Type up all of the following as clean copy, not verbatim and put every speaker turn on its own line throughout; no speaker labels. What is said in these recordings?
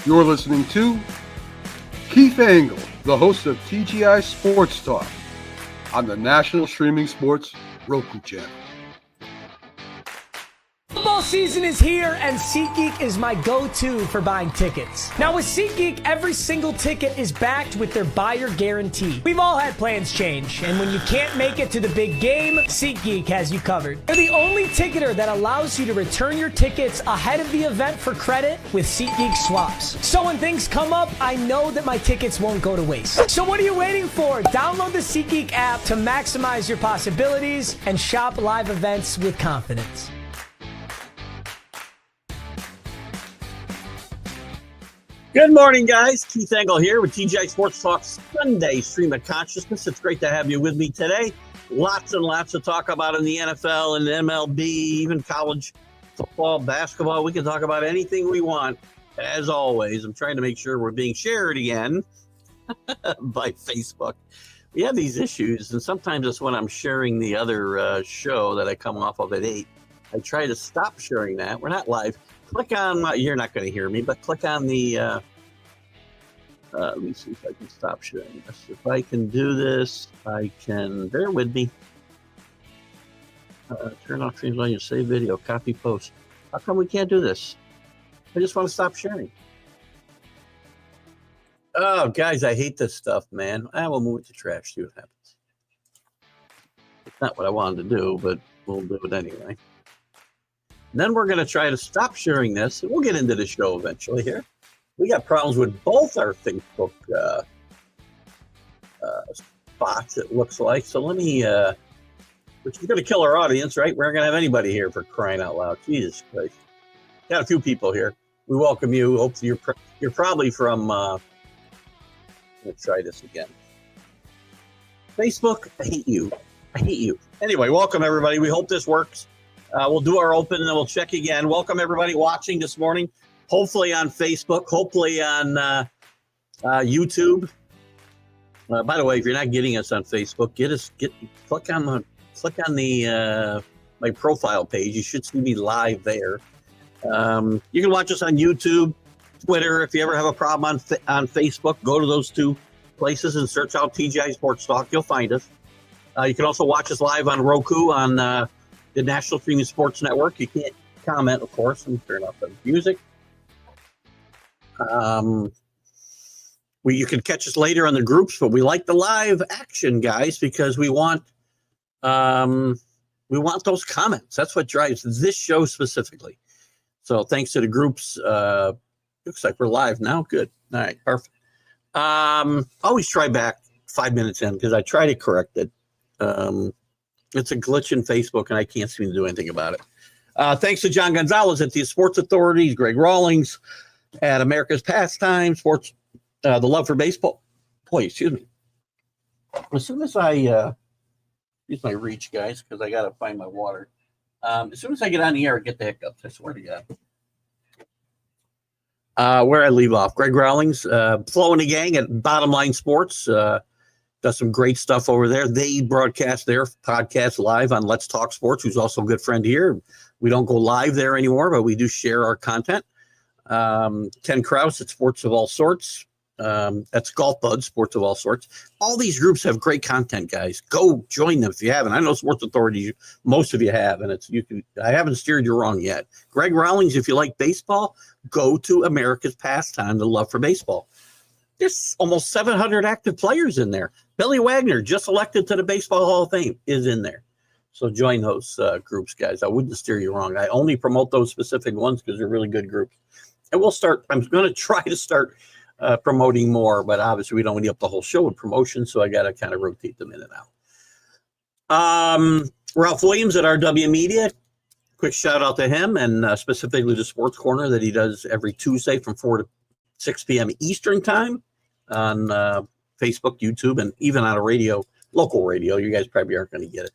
You're listening to Keith Engle, the host of TGI Sports Talk on the National Streaming Sports Roku channel.
Football season is here, and SeatGeek is my go-to for buying tickets. Now with SeatGeek, every single ticket is backed with their buyer guarantee. We've all had plans change, and when you can't make it to the big game, SeatGeek has you covered. They're the only ticketer that allows you to return your tickets ahead of the event for credit with SeatGeek swaps. So when things come up, I know that my tickets won't go to waste. So what are you waiting for? Download the SeatGeek app to maximize your possibilities and shop live events with confidence.
Good morning, guys. Keith Engle here with TGI Sports Talk Sunday Stream of Consciousness. It's great to have you with me today. Lots and lots to talk about in the NFL and MLB, even college football, basketball. We can talk about anything we want. As always, I'm trying to make sure we're being shared again by Facebook. We have these issues, and sometimes it's when I'm sharing the other show that I come off of at 8. I try to stop sharing that. We're not live. Click on, you're not going to hear me, but click on the, let me see if I can stop sharing this. If I can do this, I can, bear with me. Turn off streams on your save video, copy post. How come we can't do this? I just want to stop sharing. Oh, guys, I hate this stuff, man. I will move it to trash, see what happens. It's not what I wanted to do, but we'll do it anyway. Then we're going to try to stop sharing this. We'll get into the show eventually here. We got problems with both our Facebook spots, it looks like. So let me, which is going to kill our audience, right? We're not going to have anybody here for crying out loud. Jesus Christ. Got a few people here. We welcome you. Hopefully you're probably from, let's try this again. Facebook, I hate you. I hate you. Anyway, welcome everybody. We hope this works. We'll do our open and then we'll check again. Welcome everybody watching this morning. Hopefully on Facebook, hopefully on YouTube. By the way, if you're not getting us on Facebook, click on the my profile page. You should see me live there. You can watch us on YouTube, Twitter. If you ever have a problem on Facebook, go to those two places and search out TGI Sports Talk. You'll find us. You can also watch us live on Roku on the National Streaming Sports Network. You can't comment, of course. Let me turn off the music. You can catch us later on the groups, but we like the live action, guys, because we want those comments. That's what drives this show specifically. So thanks to the groups. Looks like we're live now. Good. All right, perfect. Always try back 5 minutes in because I try to correct it. It's a glitch in Facebook, and I can't seem to do anything about it. Thanks to John Gonzalez at the Sports Authorities, Greg Rawlings at America's Pastime Sports, the Love for Baseball. Boy, excuse me. As soon as I use my reach, guys, because I got to find my water. As soon as I get on the air, I get the hiccups. I swear to God. Where I leave off, Greg Rawlings, Flo and the gang at Bottom Line Sports. Does some great stuff over there. They broadcast their podcast live on Let's Talk Sports, who's also a good friend here. We don't go live there anymore, but we do share our content. Ken Krause at Sports of All Sorts. That's Golf Buds, Sports of All Sorts. All these groups have great content, guys. Go join them if you haven't. I know Sports Authority, most of you have, and I haven't steered you wrong yet. Greg Rawlings, if you like baseball, go to America's Pastime, the Love for Baseball. There's almost 700 active players in there. Billy Wagner, just elected to the Baseball Hall of Fame, is in there. So join those groups, guys. I wouldn't steer you wrong. I only promote those specific ones because they're really good groups. And I'm going to try to start promoting more, but obviously we don't want to up the whole show with promotion, so I got to kind of rotate them in and out. Ralph Williams at RW Media, quick shout out to him, and specifically the Sports Corner that he does every Tuesday from 4 to 6 p.m. Eastern time on Facebook, YouTube, and even on a radio, local radio. You guys probably aren't going to get it.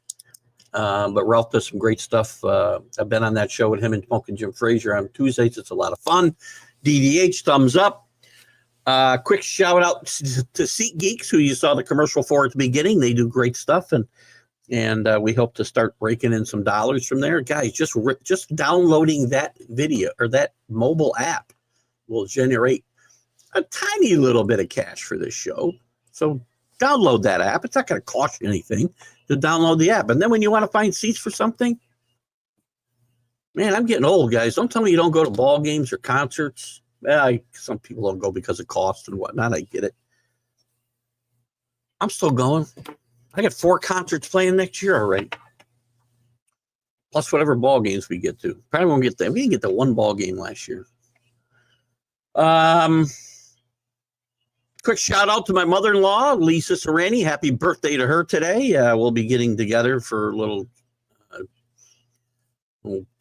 But Ralph does some great stuff. I've been on that show with him and Punk and Jim Frazier on Tuesdays. It's a lot of fun. DDH, thumbs up. Quick shout out to Seat Geeks, who you saw the commercial for at the beginning. They do great stuff, and we hope to start raking in some dollars from there. Guys, just downloading that video or that mobile app will generate a tiny little bit of cash for this show. So download that app. It's not going to cost you anything to download the app. And then when you want to find seats for something, man, I'm getting old, guys. Don't tell me you don't go to ball games or concerts. Some people don't go because of cost and whatnot. I get it. I'm still going. I got 4 concerts playing next year already. Plus whatever ball games we get to. Probably won't get that. We didn't get the 1 ball game last year. Quick shout out to my mother-in-law, Lisa Serrani. Happy birthday to her today. We'll be getting together for a little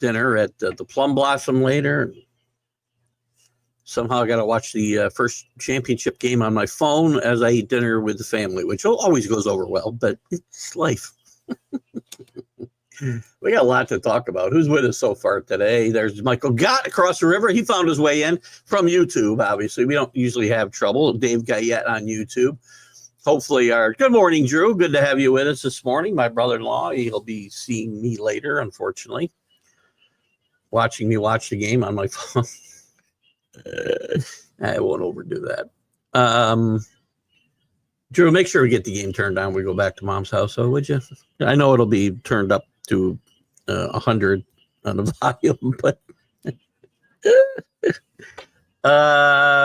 dinner at the Plum Blossom later. Somehow I got to watch the first championship game on my phone as I eat dinner with the family, which always goes over well, but it's life. We got a lot to talk about. Who's with us so far today? There's Michael Gott across the river. He found his way in from YouTube, obviously. We don't usually have trouble. Dave Guyette on YouTube. Hopefully good morning, Drew. Good to have you with us this morning. My brother-in-law, he'll be seeing me later, unfortunately. Watching me watch the game on my phone. I won't overdo that. Drew, make sure we get the game turned on when we go back to Mom's house, so would you? I know it'll be turned up to 100 on the volume, but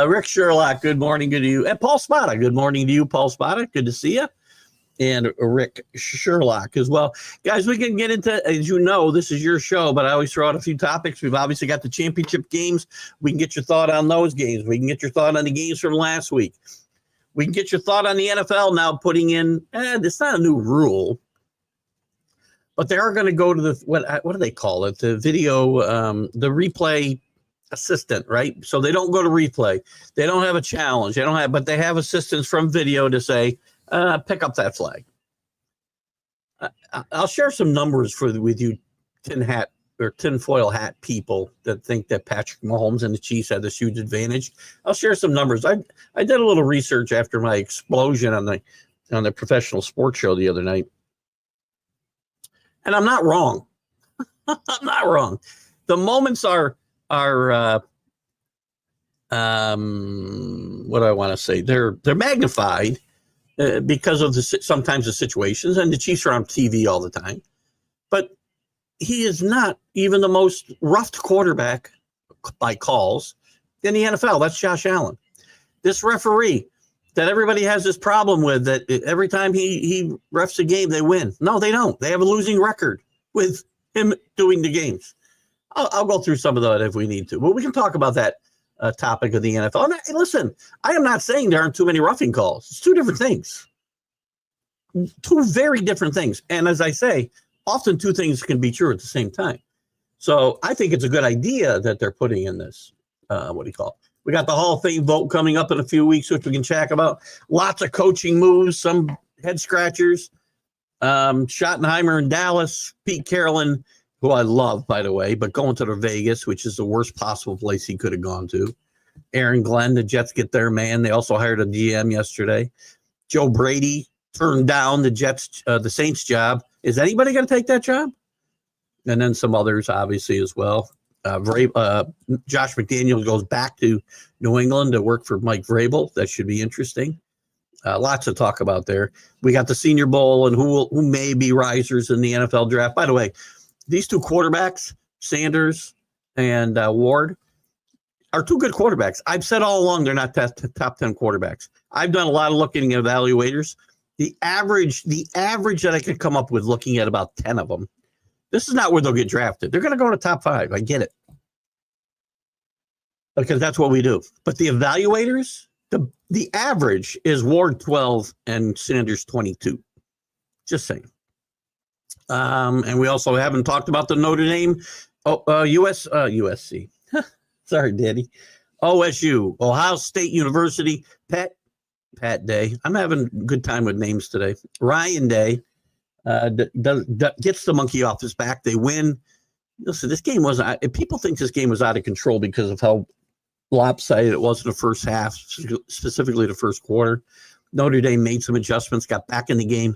Rick Sherlock, good morning to you. And Paul Spada, good morning to you, Paul Spada. Good to see you. And Rick Sherlock as well. Guys, we can get into, as you know, this is your show, but I always throw out a few topics. We've obviously got the championship games. We can get your thought on those games. We can get your thought on the games from last week. We can get your thought on the NFL now putting in, it's not a new rule, but they are going to go to the, what do they call it? The video, the replay assistant, right? So they don't go to replay. They don't have a challenge. But they have assistants from video to say, pick up that flag. I'll share some numbers with you, tinfoil hat people that think that Patrick Mahomes and the Chiefs had this huge advantage. I'll share some numbers. I did a little research after my explosion on the professional sports show the other night. And I'm not wrong. I'm not wrong. The moments are what do I want to say? They're magnified because of sometimes the situations, and the Chiefs are on TV all the time. But he is not even the most roughed quarterback by calls in the NFL. That's Josh Allen. This referee that everybody has this problem with, that every time he refs a game, they win. No, they don't. They have a losing record with him doing the games. I'll go through some of that if we need to. But we can talk about that topic of the NFL. And listen, I am not saying there aren't too many roughing calls. It's 2 different things. 2 very different things. And as I say, often 2 things can be true at the same time. So I think it's a good idea that they're putting in this, we got the Hall of Fame vote coming up in a few weeks, which we can chat about. Lots of coaching moves, some head scratchers. Schottenheimer in Dallas, Pete Carroll, who I love, by the way, but going to the Vegas, which is the worst possible place he could have gone to. Aaron Glenn, the Jets get their man. They also hired a GM yesterday. Joe Brady turned down the Saints job. Is anybody going to take that job? And then some others, obviously, as well. Josh McDaniels goes back to New England to work for Mike Vrabel. That should be interesting. Lots to talk about there. We got the Senior Bowl and who may be risers in the NFL draft. By the way, these 2 quarterbacks, Sanders and Ward, are 2 good quarterbacks. I've said all along they're not top 10 quarterbacks. I've done a lot of looking at evaluators. The average that I could come up with looking at about 10 of them, this is not where they'll get drafted. They're going to go to top 5. I get it. Because that's what we do. But the evaluators, the average is Ward 12 and Sanders 22. Just saying. And we also haven't talked about the Notre Dame, USC. Sorry, Daddy. OSU, Ohio State University, Pat Day. I'm having a good time with names today. Ryan Day gets the monkey off his back. They win. Listen, this game wasn't. People think this game was out of control because of how lopsided it was in the first half, specifically the first quarter. Notre Dame made some adjustments, got back in the game.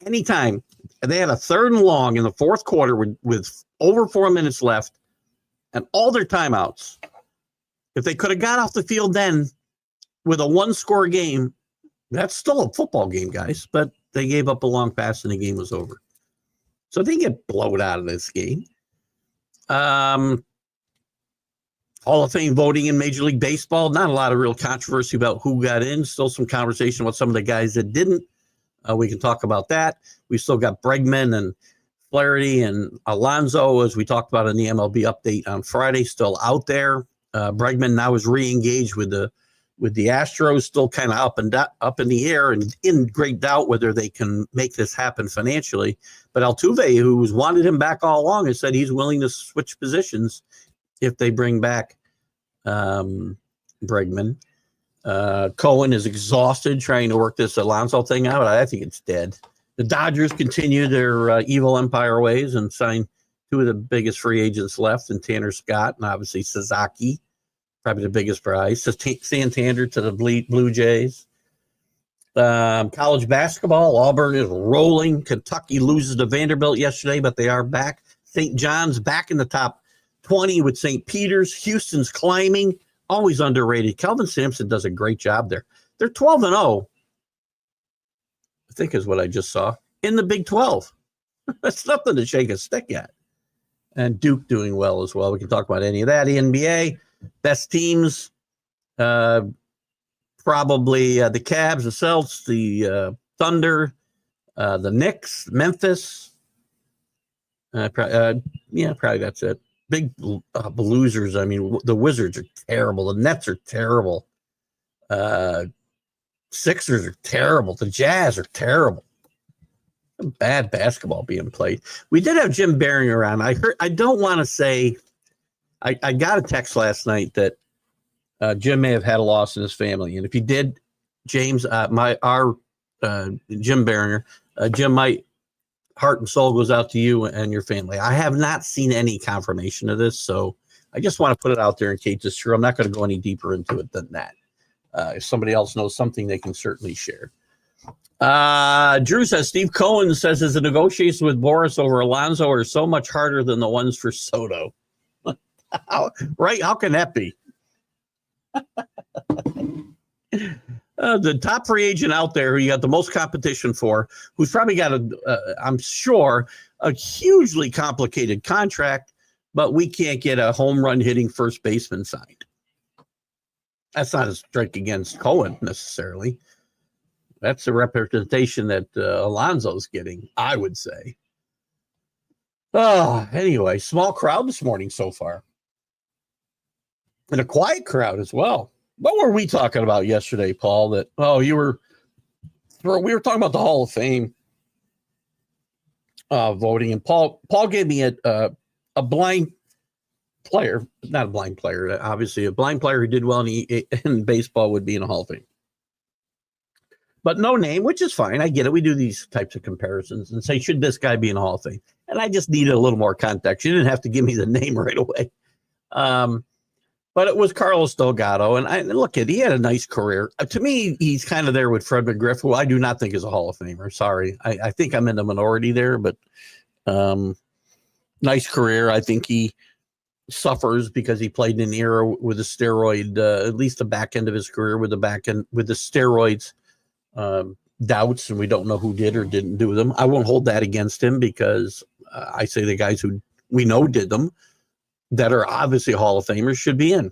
Anytime they had a 3rd and long in the 4th quarter with over 4 minutes left and all their timeouts, if they could have got off the field then, with a one-score game, that's still a football game, guys, but they gave up a long pass and the game was over. So they get blown out of this game. Hall of Fame voting in Major League Baseball. Not a lot of real controversy about who got in. Still some conversation about some of the guys that didn't. We can talk about that. We still got Bregman and Flaherty and Alonso, as we talked about in the MLB update on Friday, still out there. Bregman now is re-engaged with the Astros, still kind of up in the air and in great doubt whether they can make this happen financially. But Altuve, who's wanted him back all along, has said he's willing to switch positions if they bring back Bregman. Cohen is exhausted trying to work this Alonso thing out. I think it's dead. The Dodgers continue their evil empire ways and sign two of the biggest free agents left, and Tanner Scott and obviously Sasaki, probably the biggest prize. Santander to the Blue Jays. College basketball, Auburn is rolling. Kentucky loses to Vanderbilt yesterday, but they are back. St. John's back in the top 20 with St. Peter's. Houston's climbing, always underrated. Kelvin Sampson does a great job there. They're 12-0, I think is what I just saw, in the Big 12. That's nothing to shake a stick at. And Duke doing well as well. We can talk about any of that. The NBA, best teams, probably the Cavs, the Celtics, the Thunder, the Knicks, Memphis. Probably that's it. Big losers. I mean, the Wizards are terrible. The Nets are terrible. Sixers are terrible. The Jazz are terrible. Bad basketball being played. We did have Jim Beringer around. I don't want to say. I got a text last night that Jim may have had a loss in his family, and if he did, James, our Jim Beringer, Jim, my heart and soul goes out to you and your family. I have not seen any confirmation of this, so I just want to put it out there in case it's true. I'm not going to go any deeper into it than that. If somebody else knows something, they can certainly share. Drew says Steve Cohen says his negotiations with Boris over Alonso are so much harder than the ones for Soto. Right? How can that be? The top free agent out there who you got the most competition for, who's probably got I'm sure, a hugely complicated contract, but we can't get a home run hitting first baseman signed. That's not a strike against Cohen necessarily. That's a representation that Alonso's getting, I would say. Anyway, small crowd this morning so far. And a quiet crowd as well. What were we talking about yesterday, Paul? We were talking about the Hall of Fame voting, and Paul gave me a blind player, not a blind player, obviously a blind player who did well in baseball would be in a Hall of Fame. But no name, which is fine. I get it. We do these types of comparisons and say, should this guy be in the Hall of Fame? And I just needed a little more context. You didn't have to give me the name right away. But it was Carlos Delgado. And look, he had a nice career. To me, he's kind of there with Fred McGriff, who I do not think is a Hall of Famer. Sorry. I think I'm in the minority there, but nice career. I think he suffers because he played in an era with a steroid, at least the back end of his career with the steroids. Doubts, and we don't know who did or didn't do them. I won't hold that against him because I say the guys who we know did them that are obviously Hall of Famers should be in.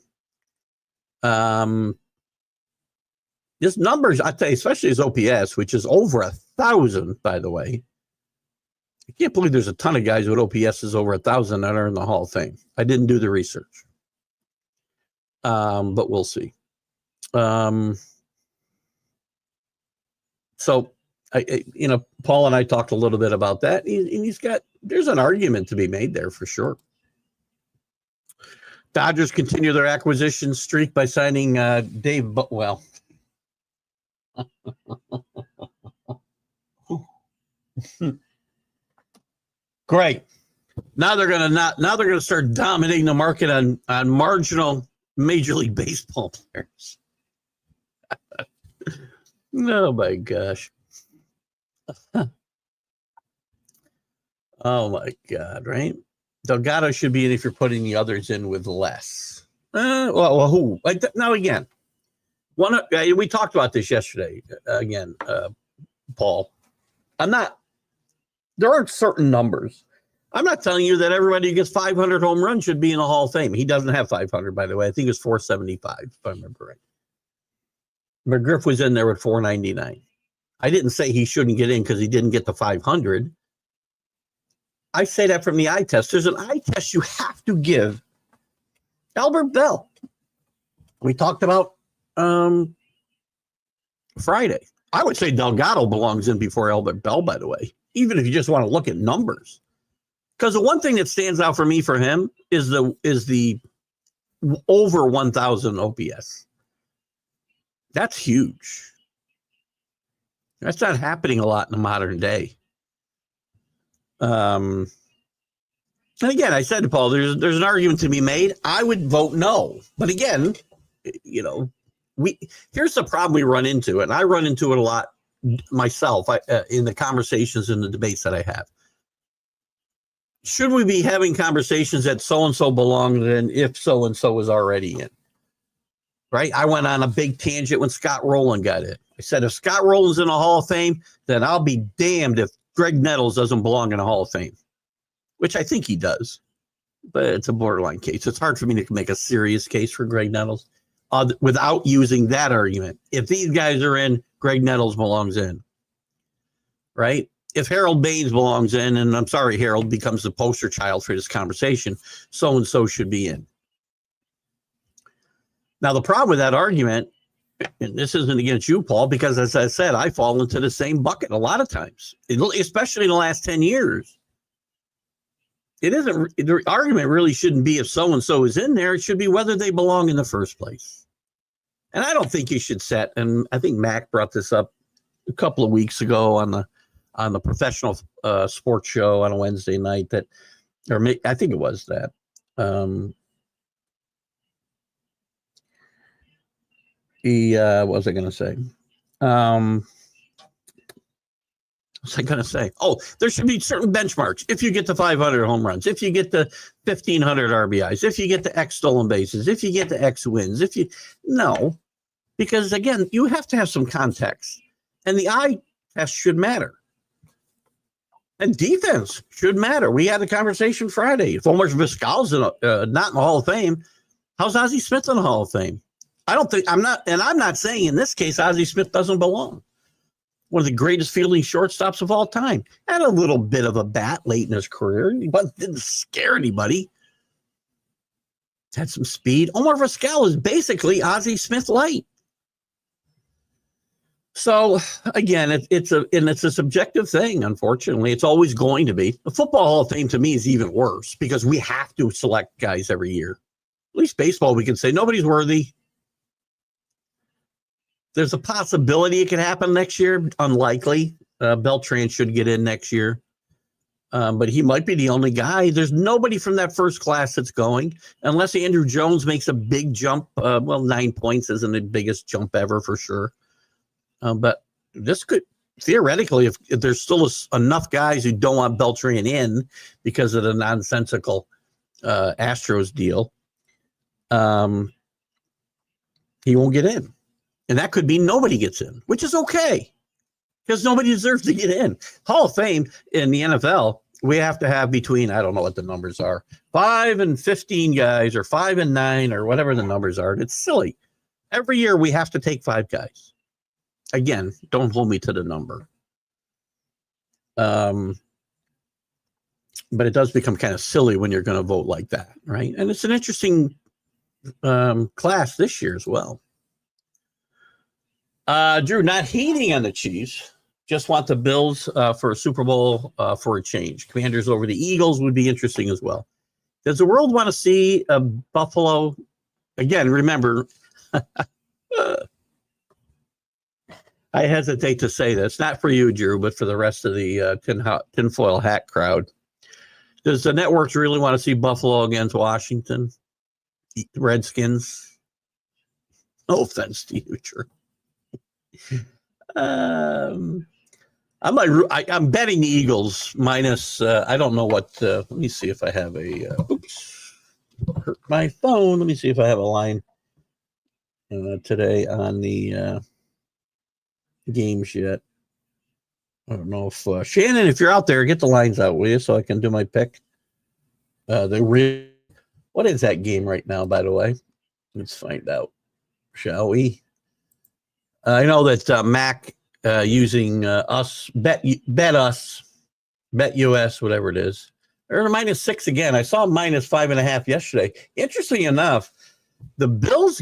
His numbers, I tell you, especially his OPS, which is over 1,000, by the way. I can't believe there's a ton of guys with OPS is over 1,000 that are in the Hall of Fame. I didn't do the research, but we'll see. So, Paul and I talked a little bit about that. There's an argument to be made there for sure. Dodgers continue their acquisition streak by signing Dave. Well, great. Now they're gonna start dominating the market on marginal Major League Baseball players. Oh my gosh. Oh my God, right? Delgado should be in if you're putting the others in with less. Who? Now again, We talked about this yesterday. Again, Paul, there aren't certain numbers. I'm not telling you that everybody who gets 500 home runs should be in the Hall of Fame. He doesn't have 500, by the way. I think it's 475, if I remember right. McGriff was in there with 499. I didn't say he shouldn't get in because he didn't get the 500. I say that from the eye test. There's an eye test you have to give Albert Bell. We talked about Friday. I would say Delgado belongs in before Albert Bell, by the way, even if you just want to look at numbers. Because the one thing that stands out for me for him is the over 1,000 OPS. That's huge. That's not happening a lot in the modern day. And again, I said to Paul, there's an argument to be made. I would vote no. But again, here's the problem we run into, and I run into it a lot myself in the conversations and the debates that I have. Should we be having conversations that so-and-so belongs in if so-and-so is already in? Right? I went on a big tangent when Scott Rowland got in. I said, if Scott Rowland's in the Hall of Fame, then I'll be damned if Greg Nettles doesn't belong in the Hall of Fame, which I think he does. But it's a borderline case. It's hard for me to make a serious case for Greg Nettles without using that argument. If these guys are in, Greg Nettles belongs in. Right? If Harold Baines belongs in, and I'm sorry, Harold becomes the poster child for this conversation, so-and-so should be in. Now, the problem with that argument, and this isn't against you, Paul, because as I said, I fall into the same bucket a lot of times, especially in the last 10 years. The argument really shouldn't be if so-and-so is in there. It should be whether they belong in the first place. And I don't think you should set, and I think Mac brought this up a couple of weeks ago on the professional sports show on a Wednesday night I think it was that. What was I going to say? What was I going to say? Oh, there should be certain benchmarks. If you get the 500 home runs, if you get the 1,500 RBIs, if you get the X stolen bases, if you get the X wins, no, because again, you have to have some context, and the eye test should matter. And defense should matter. We had a conversation Friday. If Omar Vizcal's not in the Hall of Fame, how's Ozzie Smith in the Hall of Fame? I'm not saying in this case Ozzie Smith doesn't belong. One of the greatest fielding shortstops of all time. Had a little bit of a bat late in his career, but didn't scare anybody. Had some speed. Omar Vizcal is basically Ozzie Smith light. So again, it's a subjective thing. Unfortunately, it's always going to be. The Football Hall of Fame to me is even worse because we have to select guys every year. At least baseball, we can say nobody's worthy. There's a possibility it could happen next year. Unlikely. Beltran should get in next year, but he might be the only guy. There's nobody from that first class that's going unless Andrew Jones makes a big jump. 9 points isn't the biggest jump ever for sure. But this could theoretically, if there's still enough guys who don't want Beltran in because of the nonsensical Astros deal, he won't get in. And that could be nobody gets in, which is okay because nobody deserves to get in. Hall of Fame in the NFL, we have to have between, I don't know what the numbers are, 5 and 15 guys or 5 and 9 or whatever the numbers are. It's silly. Every year we have to take 5 guys. Again, don't hold me to the number. But it does become kind of silly when you're going to vote like that, right? And it's an interesting class this year as well. Drew, not hating on the Chiefs, just want the Bills for a Super Bowl for a change. Commanders over the Eagles would be interesting as well. Does the world want to see Buffalo? Again, remember, I hesitate to say this, not for you, Drew, but for the rest of the tinfoil hat crowd. Does the networks really want to see Buffalo against Washington? Redskins? No offense to you, Drew. I'm betting the Eagles minus. I don't know what. Let me see if I have a. Oops, hurt my phone. Let me see if I have a line. today on the games yet. I don't know if Shannon, if you're out there, get the lines out, will you, so I can do my pick. What is that game right now, by the way? Let's find out, shall we? I know that Mac using us bet us, bet US, whatever it is. They're -6 again. I saw -5.5 yesterday. Interesting enough, the Bills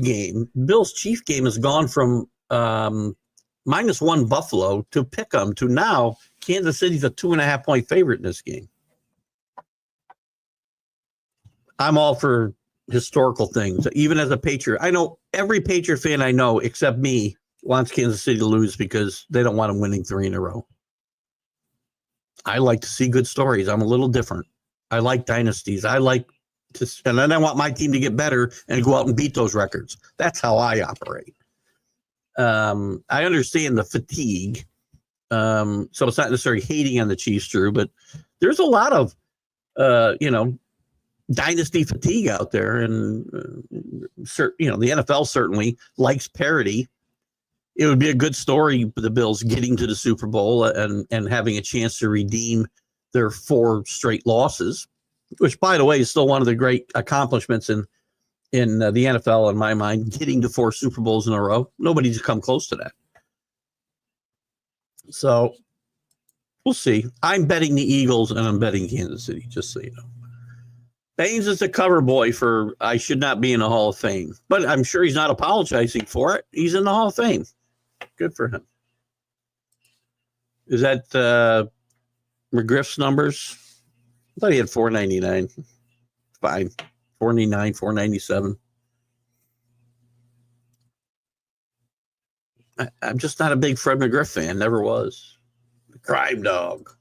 Chief game has gone from -1 Buffalo to pick 'em to now Kansas City's a 2.5 point favorite in this game. I'm all for historical things, even as a Patriot. I know every Patriot fan I know, except me, wants Kansas City to lose because they don't want them winning 3 in a row. I like to see good stories. I'm a little different. I like dynasties. I like to, and then I want my team to get better and go out and beat those records. That's how I operate. I understand the fatigue. So it's not necessarily hating on the Chiefs, Drew, but there's a lot of, dynasty fatigue out there. And, the NFL certainly likes parity. It would be a good story for the Bills getting to the Super Bowl and having a chance to redeem their 4 straight losses, which, by the way, is still one of the great accomplishments in the NFL, in my mind, getting to 4 Super Bowls in a row. Nobody's come close to that. So we'll see. I'm betting the Eagles and I'm betting Kansas City, just so you know. Baines is a cover boy for I should not be in the Hall of Fame, but I'm sure he's not apologizing for it. He's in the Hall of Fame. Good for him. Is that McGriff's numbers? I thought he had 499. Fine. 499, 497. I'm just not a big Fred McGriff fan. Never was. The crime dog.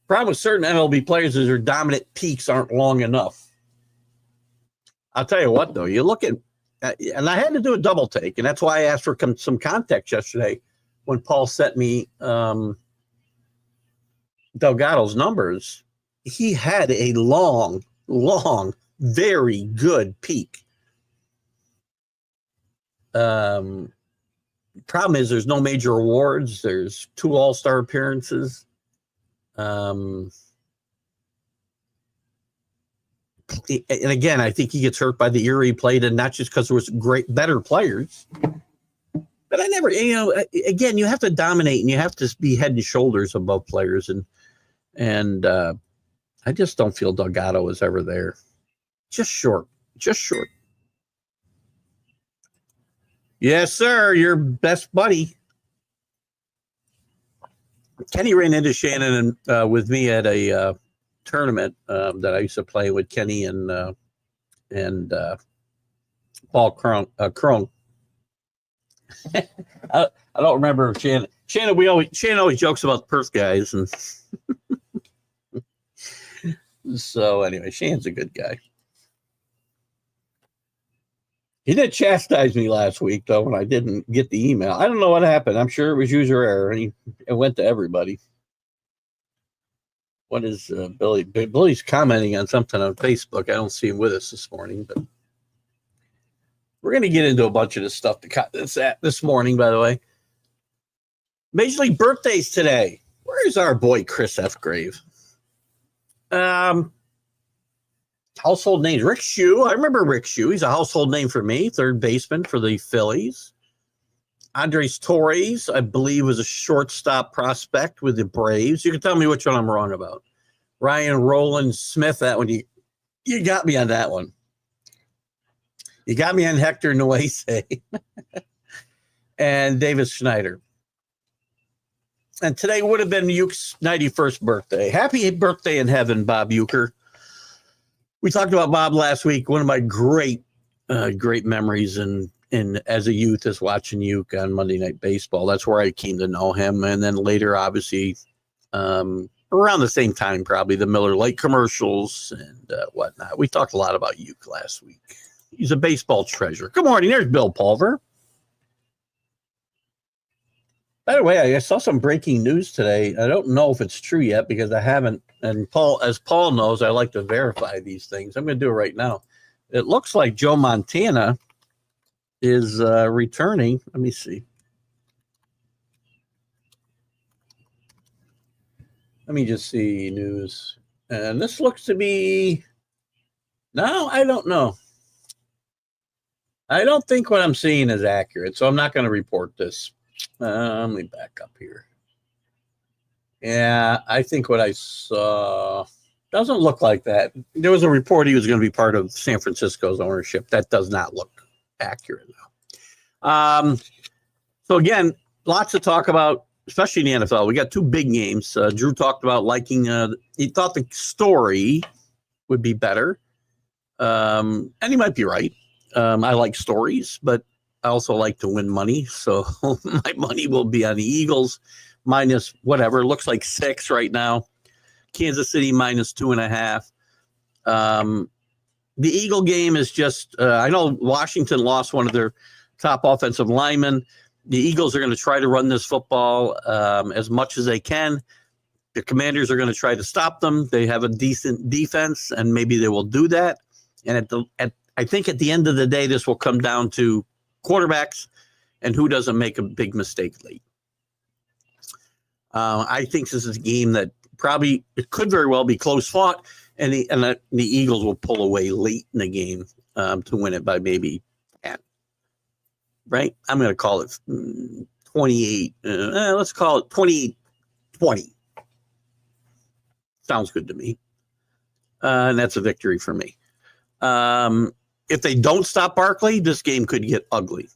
Problem with certain MLB players is their dominant peaks aren't long enough. I'll tell you what, though. You look at, and I had to do a double take, and that's why I asked for some context yesterday when Paul sent me Delgado's numbers. He had a long, very good peak. Problem is there's no major awards. There's 2 all-star appearances. And again, I think he gets hurt by the era he played, and not just because there was better players. But I never, again, you have to dominate and you have to be head and shoulders above players. And I just don't feel Delgado was ever there. Just short. Yes, sir. Your best buddy. Kenny ran into Shannon with me at a tournament that I used to play with Kenny and Paul Crone. I don't remember Shannon. Shannon always jokes about the Perth guys, and so anyway, Shannon's a good guy. He did chastise me last week, though, when I didn't get the email. I don't know what happened. I'm sure it was user error, and it went to everybody. What is Billy? Billy's commenting on something on Facebook. I don't see him with us this morning, but we're going to get into a bunch of this stuff this morning, by the way. Major League birthdays today. Where's our boy Chris F. Grave? Household names. Rick Shue. I remember Rick Shue. He's a household name for me. Third baseman for the Phillies. Andres Torres, I believe, was a shortstop prospect with the Braves. You can tell me which one I'm wrong about. Ryan Roland Smith, that one. You got me on that one. You got me on Hector Noese. And Davis Schneider. And today would have been Uke's 91st birthday. Happy birthday in heaven, Bob Uecker. We talked about Bob last week. One of my great memories in as a youth is watching Uke on Monday Night Baseball. That's where I came to know him. And then later, obviously, around the same time, probably the Miller Lite commercials and whatnot. We talked a lot about Uke last week. He's a baseball treasure. Good morning. There's Bill Pulver. By the way, I saw some breaking news today. I don't know if it's true yet because I haven't. And as Paul knows, I like to verify these things. I'm going to do it right now. It looks like Joe Montana is returning. Let me see. Let me just see news. And this looks to be. No, I don't know. I don't think what I'm seeing is accurate, so I'm not going to report this. Let me back up here. Yeah, I think what I saw doesn't look like that. There was a report he was going to be part of San Francisco's ownership. That does not look accurate now. So again, lots to talk about, especially in the NFL. We got two big games. Drew talked about liking. He thought the story would be better, and he might be right. I like stories, but I also like to win money. So my money will be on the Eagles minus whatever. It looks like 6 right now. Kansas City minus 2.5. The Eagle game is just, I know Washington lost one of their top offensive linemen. The Eagles are going to try to run this football as much as they can. The Commanders are going to try to stop them. They have a decent defense, and maybe they will do that. And I think at the end of the day, this will come down to quarterbacks and who doesn't make a big mistake late. I think this is a game that probably it could very well be close fought, and the Eagles will pull away late in the game to win it by maybe 10. Right? I'm going to call it 28. Let's call it 28-20. Sounds good to me. And that's a victory for me. If they don't stop Barkley, this game could get ugly.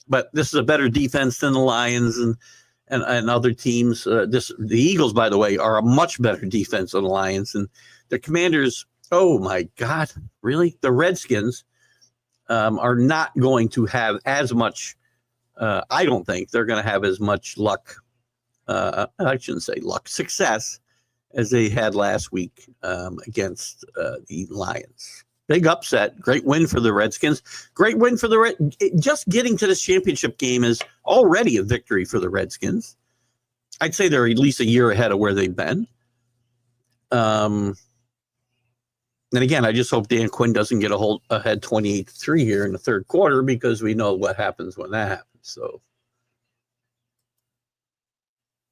But this is a better defense than the Lions and other teams. The Eagles, by the way, are a much better defense than the Lions. And the Commanders, oh my God, really? The Redskins are not going to have as much, I don't think they're going to have as much luck. I shouldn't say luck, success as they had last week against the Lions. Big upset. Great win for the Redskins. Great win for the just getting to this championship game is already a victory for the Redskins. I'd say they're at least a year ahead of where they've been. And again, I just hope Dan Quinn doesn't get ahead 28-3 here in the third quarter, because we know what happens when that happens. So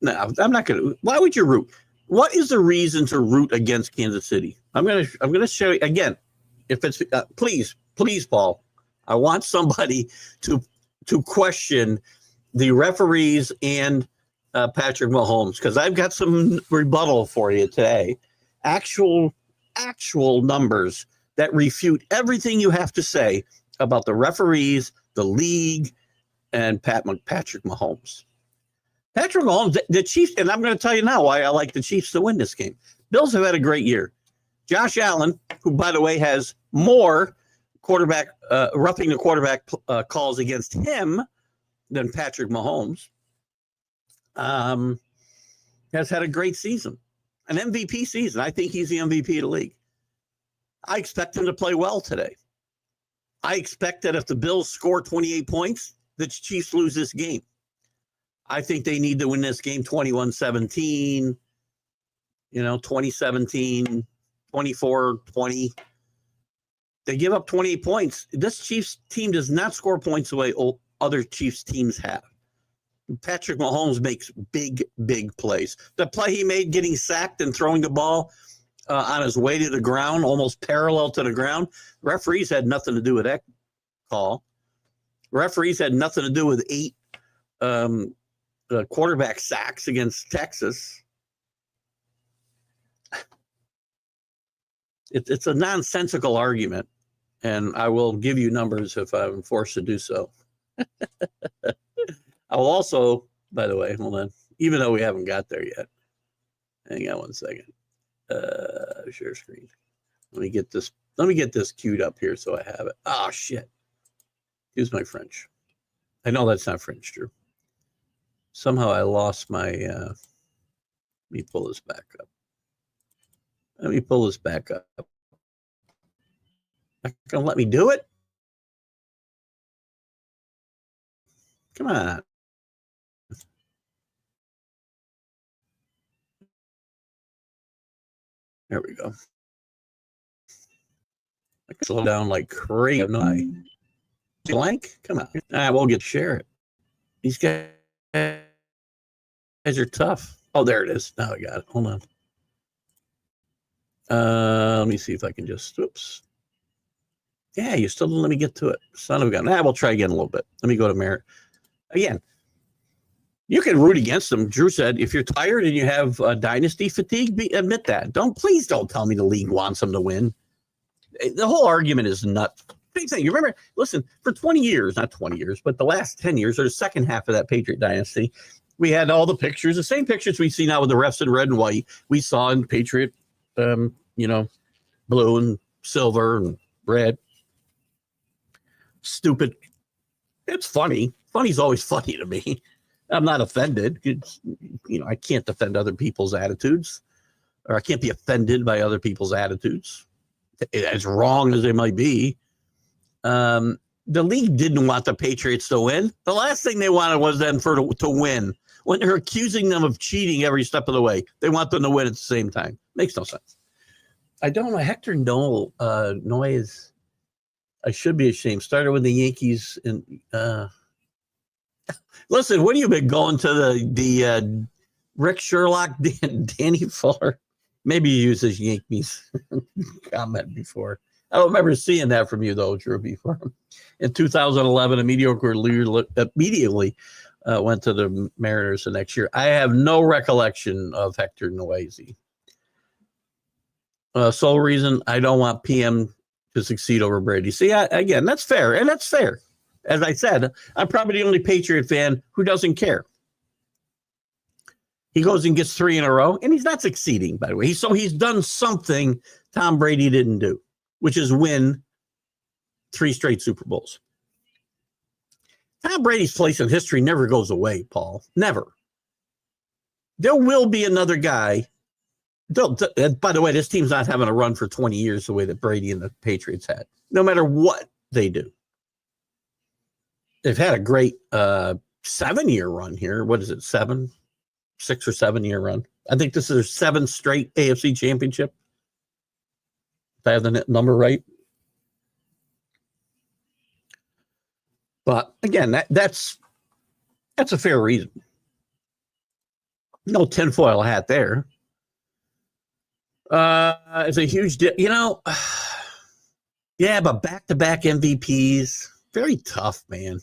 no, I'm not going to. Why would you root? What is the reason to root against Kansas City? I'm gonna show you again. If it's please, Paul, I want somebody to question the referees and Patrick Mahomes, because I've got some rebuttal for you today. Actual numbers that refute everything you have to say about the referees, the league, and Patrick Mahomes. Patrick Mahomes, the Chiefs, and I'm going to tell you now why I like the Chiefs to win this game. Bills have had a great year. Josh Allen, who, by the way, has more quarterback roughing the quarterback calls against him than Patrick Mahomes, has had a great season, an MVP season. I think he's the MVP of the league. I expect him to play well today. I expect that if the Bills score 28 points, the Chiefs lose this game. I think they need to win this game 21-17, 2017, 24-20. They give up 28 points. This Chiefs team does not score points the way other Chiefs teams have. Patrick Mahomes makes big plays. The play he made getting sacked and throwing the ball on his way to the ground, almost parallel to the ground, referees had nothing to do with that call. Referees had nothing to do with 8 quarterback sacks against Texas. It's a nonsensical argument, and I will give you numbers if I'm forced to do so. I will also, by the way, hold on, even though we haven't got there yet. Hang on one second. Share screen. Let me get this queued up here so I have it. Oh shit. Excuse my French. I know that's not French, Drew. Somehow I lost my let me pull this back up. Not gonna let me do it? Come on. There we go. I can slow down like crazy. blank? Come on. All right, we'll get to share it. These guys are tough. Oh, there it is. Now I got it. Hold on. Let me see if I can just, oops. Yeah, you still didn't let me get to it. Son of a gun. We'll try again a little bit. Let me go to Merritt. Again, you can root against them. Drew said, if you're tired and you have dynasty fatigue, admit that. Please don't tell me the league wants them to win. The whole argument is nuts. Big thing. You remember, listen, for 20 years, not 20 years, but the last 10 years, or the second half of that Patriot dynasty, we had all the pictures, the same pictures we see now with the refs in red and white, we saw in Patriot, blue and silver and red. Stupid. It's funny. Funny's always funny to me. I'm not offended. I can't defend other people's attitudes, or I can't be offended by other people's attitudes, as wrong as they might be. The league didn't want the Patriots to win. The last thing they wanted was them to win. When they're accusing them of cheating every step of the way, they want them to win at the same time. Makes no sense. I don't know. Hector Noyes. I should be ashamed. Started with the Yankees and listen, what have you been going to the Rick Sherlock, Danny Fuller? Maybe you used his Yankees comment before. I don't remember seeing that from you though, Drew. Before in 2011, a mediocre leader immediately went to the Mariners the next year. I have no recollection of Hector Noisy. Sole reason I don't want PM to succeed over Brady. See, again, that's fair, and that's fair. As I said, I'm probably the only Patriot fan who doesn't care. He goes and gets 3 in a row, and he's not succeeding, by the way. So he's done something Tom Brady didn't do, which is win 3 straight Super Bowls. Tom Brady's place in history never goes away, Paul. Never. There will be another guy. By the way, this team's not having a run for 20 years the way that Brady and the Patriots had, no matter what they do. They've had a great 7-year run here. What is it, 6 or 7 year run? I think this is their 7th straight AFC championship. If I have the number right. But again, that's a fair reason. No tinfoil hat there. It's a huge deal. Yeah, but back-to-back MVPs, very tough, man.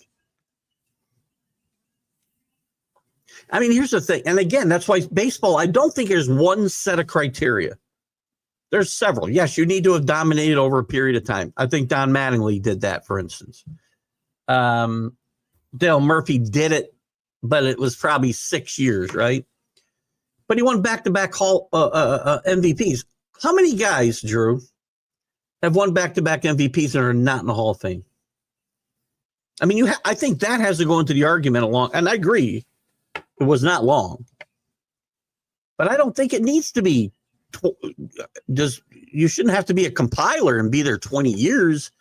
I mean, here's the thing. And again, that's why baseball, I don't think there's one set of criteria. There's several. Yes, you need to have dominated over a period of time. I think Don Mattingly did that, for instance. Dale Murphy did it, but it was probably 6 years, right? But he won back-to-back MVPs. How many guys, Drew, have won back-to-back MVPs and are not in the Hall of Fame? I mean, I think that has to go into the argument along, and I agree, it was not long. But I don't think it needs to be. You shouldn't have to be a compiler and be there 20 years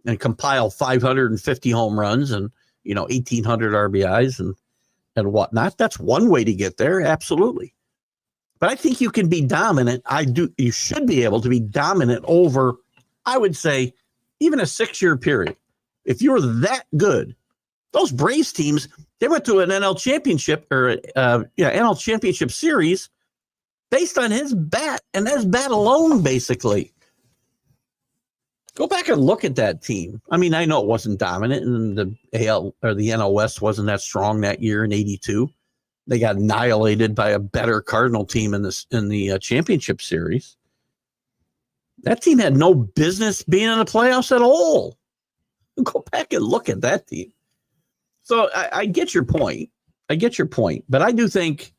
and compile 550 home runs and 1,800 RBIs and whatnot. That's one way to get there, absolutely. But I think you can be dominant. You should be able to be dominant over, I would say, even a 6-year period. If you're that good, those Braves teams, they went to an NL championship NL championship series based on his bat and his bat alone, basically. Go back and look at that team. I mean, I know it wasn't dominant, and the AL or the NL West wasn't that strong that year in '82. They got annihilated by a better Cardinal team in the championship series. That team had no business being in the playoffs at all. Go back and look at that team. So I get your point. But I do think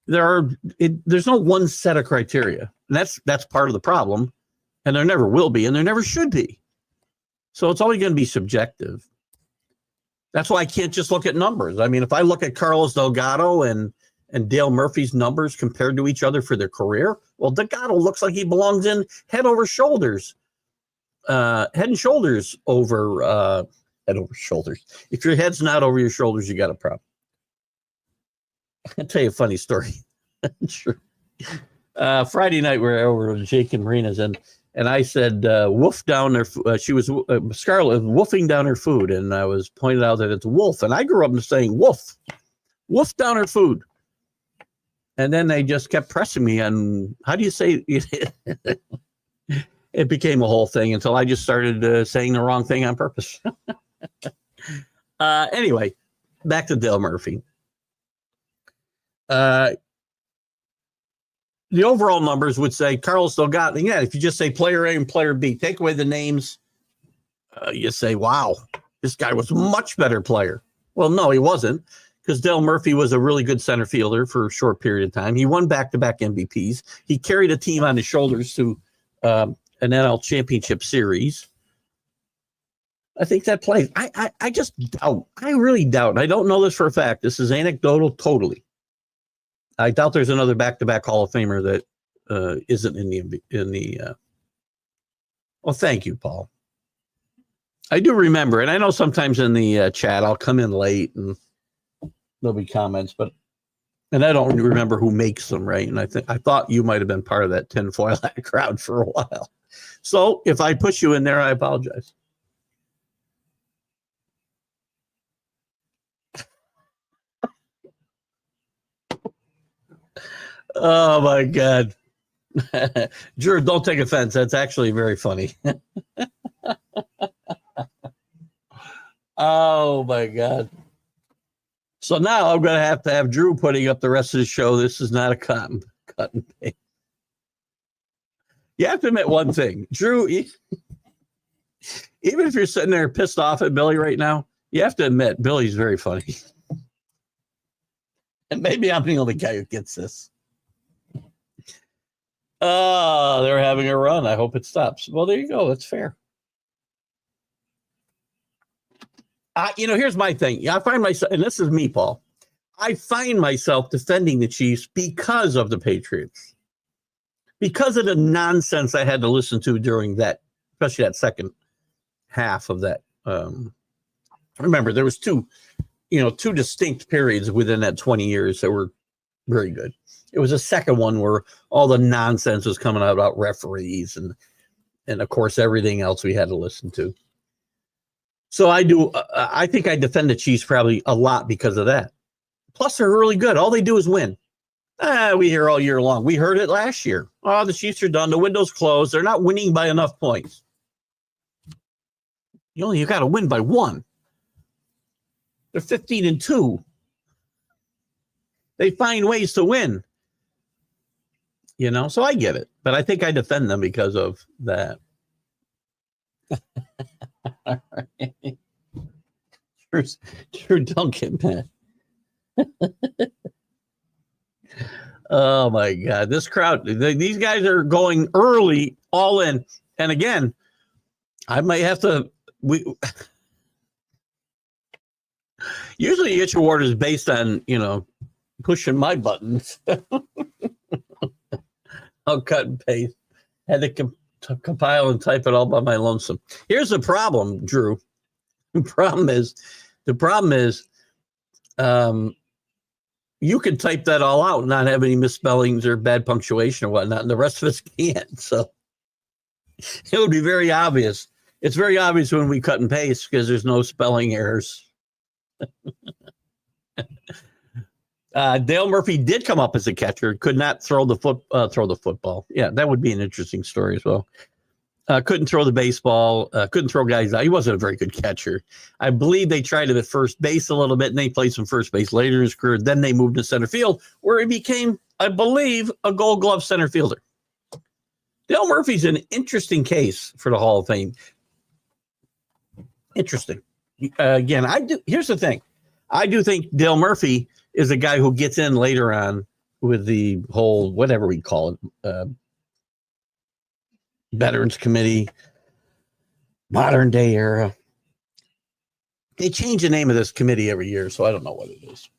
there's no one set of criteria. And that's part of the problem. And there never will be, and there never should be. So it's always going to be subjective. That's why I can't just look at numbers. I mean, if I look at Carlos Delgado and Dale Murphy's numbers compared to each other for their career, well, Delgado looks like he belongs in head and shoulders over head over shoulders. If your head's not over your shoulders, you got a problem. I'll tell you a funny story. Sure. Friday night, we're over at Jake and Marina's, and And I said, "Wolf down her." She was Scarlett woofing down her food, and I was pointed out that it's wolf. And I grew up saying wolf, wolf down her food. And then they just kept pressing me on how do you say it? It became a whole thing until I just started saying the wrong thing on purpose. Anyway, back to Dale Murphy. The overall numbers would say Carlos Delgado. Yeah, if you just say player A and player B, take away the names, you say, wow, this guy was a much better player. Well, no, he wasn't, because Dale Murphy was a really good center fielder for a short period of time. He won back-to-back MVPs. He carried a team on his shoulders to an NL championship series. I think that plays. I just doubt. I really doubt. I don't know this for a fact. This is anecdotal totally. I doubt there's another back-to-back Hall of Famer that isn't in the. Well, thank you, Paul. I do remember, and I know sometimes in the chat I'll come in late and there'll be comments, and I don't remember who makes them, right? And I thought you might have been part of that tinfoil hat crowd for a while. So if I push you in there, I apologize. Oh my God. Drew, don't take offense. That's actually very funny. Oh my God. So now I'm going to have Drew putting up the rest of the show. This is not a cut and paste. You have to admit one thing, Drew, even if you're sitting there pissed off at Billy right now, you have to admit Billy's very funny. And maybe I'm the only guy who gets this. Oh, they're having a run. I hope it stops. Well, there you go. That's fair. Here's my thing. I find myself, and this is me, Paul. I find myself defending the Chiefs because of the Patriots. Because of the nonsense I had to listen to during that, especially that second half of that. Remember, there was two distinct periods within that 20 years that were very good. It was a second one where all the nonsense was coming out about referees and of course everything else we had to listen to. So I think I defend the Chiefs probably a lot because of that. Plus they're really good. All they do is win. We hear all year long. We heard it last year. Oh, the Chiefs are done. The window's closed. They're not winning by enough points. You got to win by one. They're 15-2. They find ways to win. So I get it. But I think I defend them because of that. All right. Drew, don't get mad. Oh, my God. This crowd, these guys are going early, all in. And again, I might have to... Usually you get your orders based on, pushing my buttons. I'll cut and paste. Had to compile and type it all by my lonesome. Here's the problem, Drew. The problem is, you can type that all out and not have any misspellings or bad punctuation or whatnot, and the rest of us can't. So it would be very obvious. It's very obvious when we cut and paste because there's no spelling errors. Dale Murphy did come up as a catcher, could not throw the football. Yeah, that would be an interesting story as well. Couldn't throw the baseball, couldn't throw guys out. He wasn't a very good catcher. I believe they tried him at first base a little bit, and they played some first base later in his career. Then they moved to center field, where he became, I believe, a Gold Glove center fielder. Dale Murphy's an interesting case for the Hall of Fame. Interesting. Again, here's the thing. I do think Dale Murphy is a guy who gets in later on with the whole, whatever we call it, Veterans Committee, modern day era. They change the name of this committee every year, so I don't know what it is.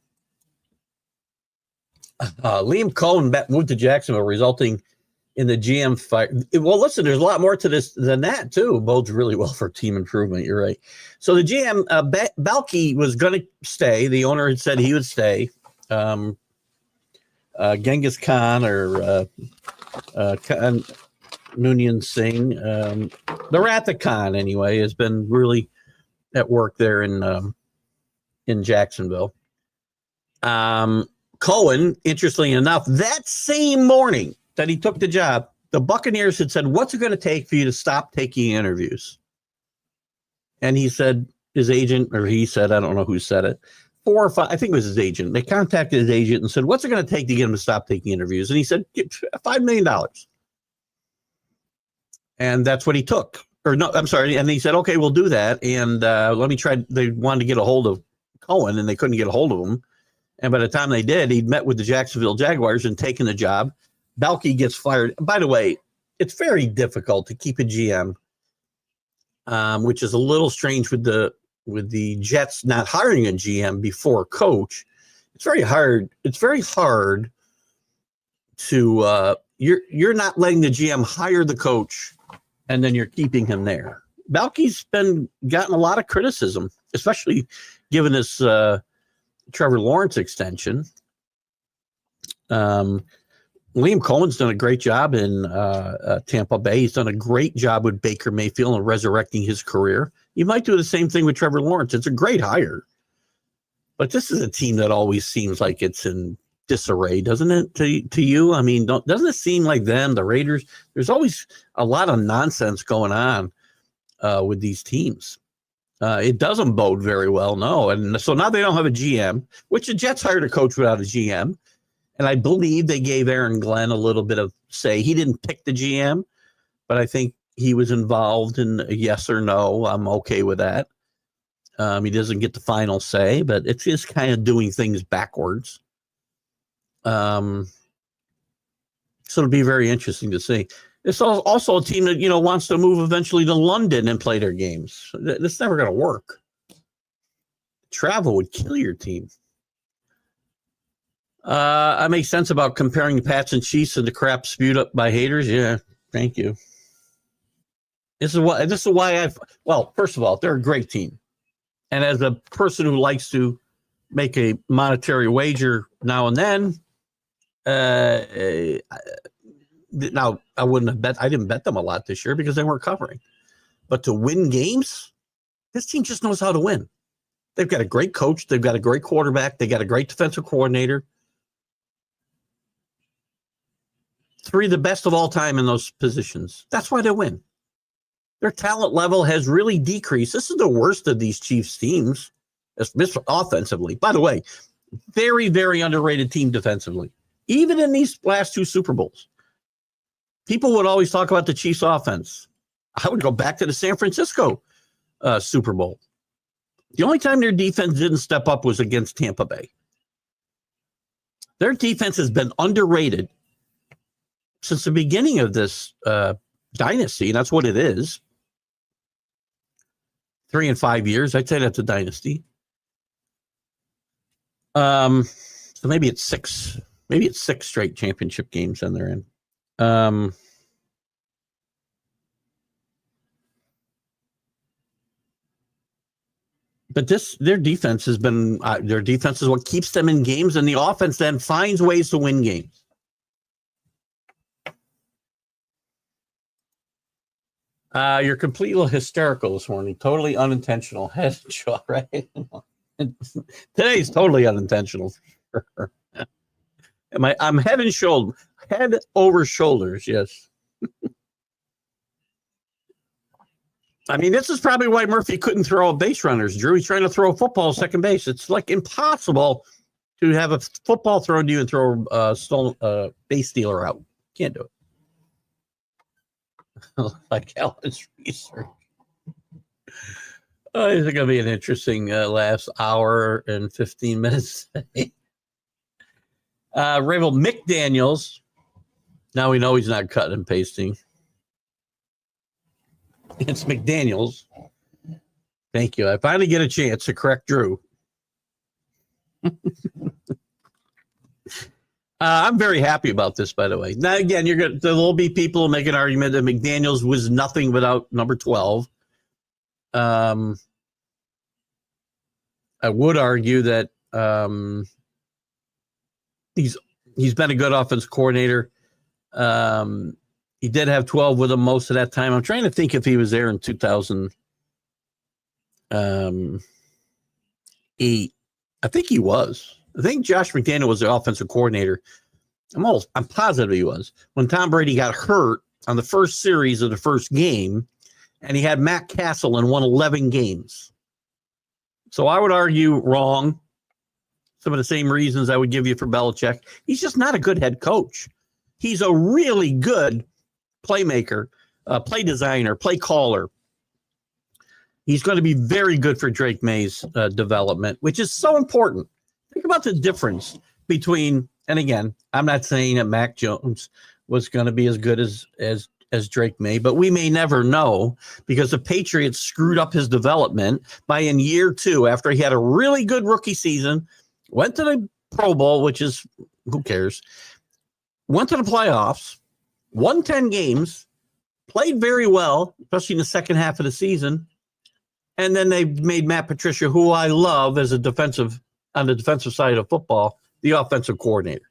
Liam Cohen moved to Jacksonville, resulting in the GM fire. Well, listen, there's a lot more to this than that, too. Bodes really well for team improvement. You're right. So the GM, Balke, was going to stay. The owner had said he would stay. Genghis Khan or Noonien Singh. The Rathacon, anyway, has been really at work there in Jacksonville. Cohen, interestingly enough, that same morning that he took the job, the Buccaneers had said, "What's it going to take for you to stop taking interviews?" And he said, his agent, or he said, I don't know who said it, 4 or 5, I think it was his agent. They contacted his agent and said, "What's it going to take to get him to stop taking interviews?" And he said, $5 million. And that's what he took. Or no, I'm sorry. And he said, "Okay, we'll do that. And let me try." They wanted to get a hold of Cohen, and they couldn't get a hold of him. And by the time they did, he'd met with the Jacksonville Jaguars and taken the job. Balke gets fired. By the way, it's very difficult to keep a GM, which is a little strange with the Jets not hiring a GM before a coach. It's very hard. It's very hard to you're not letting the GM hire the coach, and then you're keeping him there. Balke's gotten a lot of criticism, especially given this Trevor Lawrence extension. Liam Cohen's done a great job in Tampa Bay. He's done a great job with Baker Mayfield and resurrecting his career. You might do the same thing with Trevor Lawrence. It's a great hire. But this is a team that always seems like it's in disarray, doesn't it, to you? I mean, doesn't it seem like them, the Raiders? There's always a lot of nonsense going on with these teams. It doesn't bode very well, no. And so now they don't have a GM, which the Jets hired a coach without a GM. And I believe they gave Aaron Glenn a little bit of say. He didn't pick the GM, but I think he was involved in a yes or no. I'm okay with that. He doesn't get the final say, but it's just kind of doing things backwards. So it'll be very interesting to see. It's also a team that, wants to move eventually to London and play their games. That's never going to work. Travel would kill your team. I make sense about comparing the Pats and Chiefs and the crap spewed up by haters. Yeah, thank you. This is why well, first of all, they're a great team. And as a person who likes to make a monetary wager now and then, now I didn't bet them a lot this year because they weren't covering. But to win games, this team just knows how to win. They've got a great coach. They've got a great quarterback. They got a great defensive coordinator. 3 of the best of all time in those positions. That's why they win. Their talent level has really decreased. This is the worst of these Chiefs teams, offensively. By the way, very, very underrated team defensively. Even in these last 2 Super Bowls. People would always talk about the Chiefs offense. I would go back to the San Francisco Super Bowl. The only time their defense didn't step up was against Tampa Bay. Their defense has been underrated since the beginning of this dynasty, and that's what it is. 3 and 5 years, I'd say that's a dynasty. So maybe it's 6. Maybe it's 6 straight championship games, and they're in. But their defense has been. Their defense is what keeps them in games, and the offense then finds ways to win games. You're completely hysterical this morning. Totally unintentional. Head and shoulders, right? Today's totally unintentional. I'm head and shoulder, head over shoulders. Yes. I mean, this is probably why Murphy couldn't throw base runners, Drew. He's trying to throw a football second base. It's like impossible to have a football thrown to you and throw a base stealer out. Can't do it. Like Ellis research. Oh, it's going to be an interesting last hour and 15 minutes. Ravel McDaniels. Now we know he's not cutting and pasting. It's McDaniels. Thank you. I finally get a chance to correct Drew. I'm very happy about this, by the way. Now, again, there will be people who make an argument that McDaniels was nothing without number 12. I would argue that he's been a good offense coordinator. He did have 12 with him most of that time. I'm trying to think if he was there in 2008. I think he was. I think Josh McDaniel was the offensive coordinator. I'm positive he was. When Tom Brady got hurt on the first series of the first game, and he had Matt Castle and won 11 games. So I would argue wrong. Some of the same reasons I would give you for Belichick. He's just not a good head coach. He's a really good playmaker, play designer, play caller. He's going to be very good for Drake May's development, which is so important. Think about the difference between, and again, I'm not saying that Mac Jones was going to be as good as Drake May, but we may never know because the Patriots screwed up his development by in year 2, after he had a really good rookie season, went to the Pro Bowl, which is, who cares, went to the playoffs, won 10 games, played very well, especially in the second half of the season. And then they made Matt Patricia, who I love as on the defensive side of football, the offensive coordinator.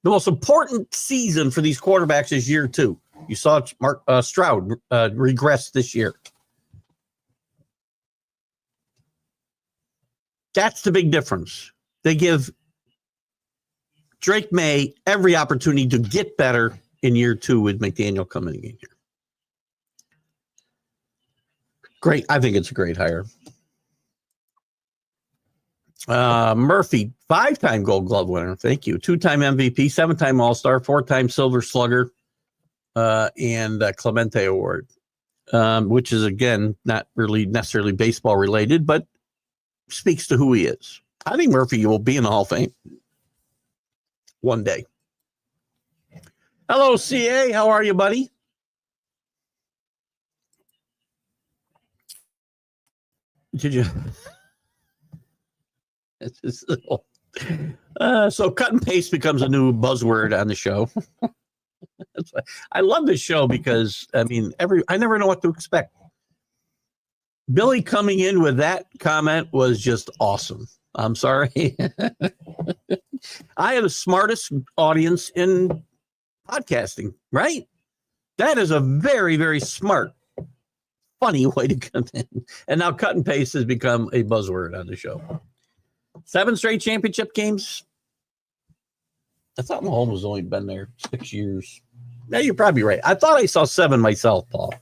The most important season for these quarterbacks is year 2. You saw Stroud regress this year. That's the big difference. They give Drake May every opportunity to get better in year 2 with McDaniel coming in here. Great. I think it's a great hire. Murphy, 5-time Gold Glove winner. Thank you. 2-time MVP, 7-time All-Star, 4-time Silver Slugger, and Clemente Award, which is, again, not really necessarily baseball related, but speaks to who he is. I think Murphy will be in the Hall of Fame one day. Hello, CA. How are you, buddy? Did you? It's just, so cut and paste becomes a new buzzword on the show. I love this show because, I mean, I never know what to expect. Billy coming in with that comment was just awesome. I'm sorry. I have the smartest audience in podcasting, right? That is a very, very smart, funny way to come in. And now cut and paste has become a buzzword on the show. 7 straight championship games. I thought Mahomes was only been there 6 years. Yeah, you're probably right. I thought I saw 7 myself, Paul.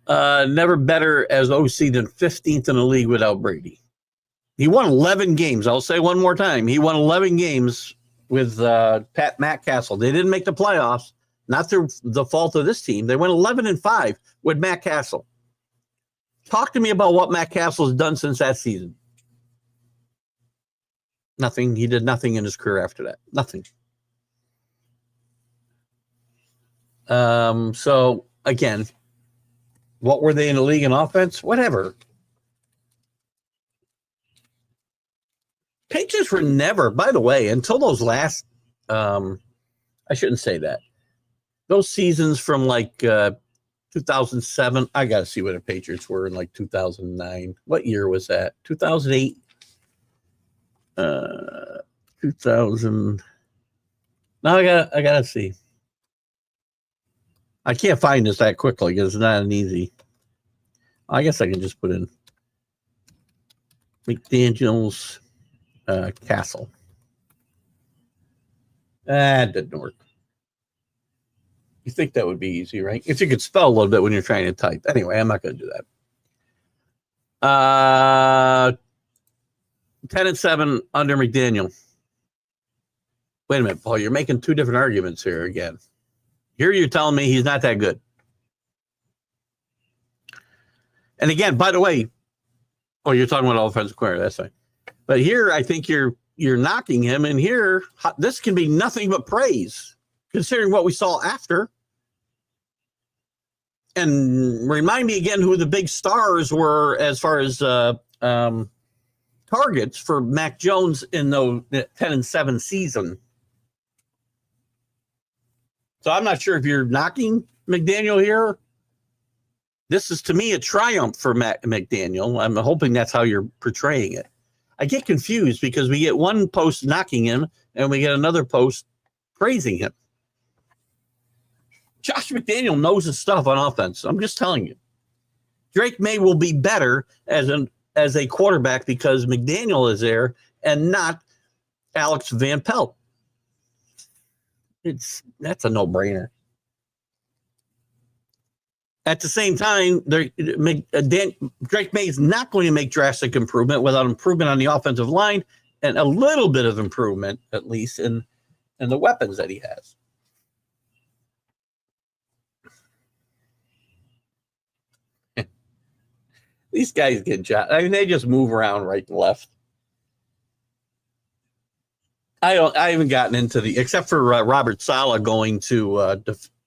Never better as OC than 15th in the league without Brady. He won 11 games. I'll say one more time. He won 11 games with Matt Castle. They didn't make the playoffs, not through the fault of this team. They went 11-5 with Matt Castle. Talk to me about what Matt Castle has done since that season. Nothing. He did nothing in his career after that. Nothing. So, again, what were they in the league in offense? Whatever. Patriots were never, by the way, until those last, I shouldn't say that. Those seasons from like 2007, I got to see what the Patriots were in like 2009. What year was that? 2008? 2000. No, I got to see. I can't find this that quickly because it's not an easy. I guess I can just put in McDaniel's Castle. That didn't work. You think that would be easy, right? If you could spell a little bit when you're trying to type. Anyway, I'm not going to do that. 10-7 under McDaniel. Wait a minute, Paul. You're making 2 different arguments here again. Here you're telling me he's not that good. And again, by the way, you're talking about offensive coordinator. That's fine. But here, I think you're knocking him. And here, this can be nothing but praise, considering what we saw after. And remind me again who the big stars were as far as targets for Mac Jones in the 10-7 season. So I'm not sure if you're knocking McDaniel here. This is, to me, a triumph for McDaniel. I'm hoping that's how you're portraying it. I get confused because we get one post knocking him and we get another post praising him. Josh McDaniel knows his stuff on offense. I'm just telling you. Drake May will be better as a quarterback because McDaniel is there and not Alex Van Pelt. That's a no-brainer. At the same time, Drake May is not going to make drastic improvement without improvement on the offensive line and a little bit of improvement, at least, in the weapons that he has. These guys get jobs. I mean, they just move around right and left. I haven't gotten into except for Robert Saleh going to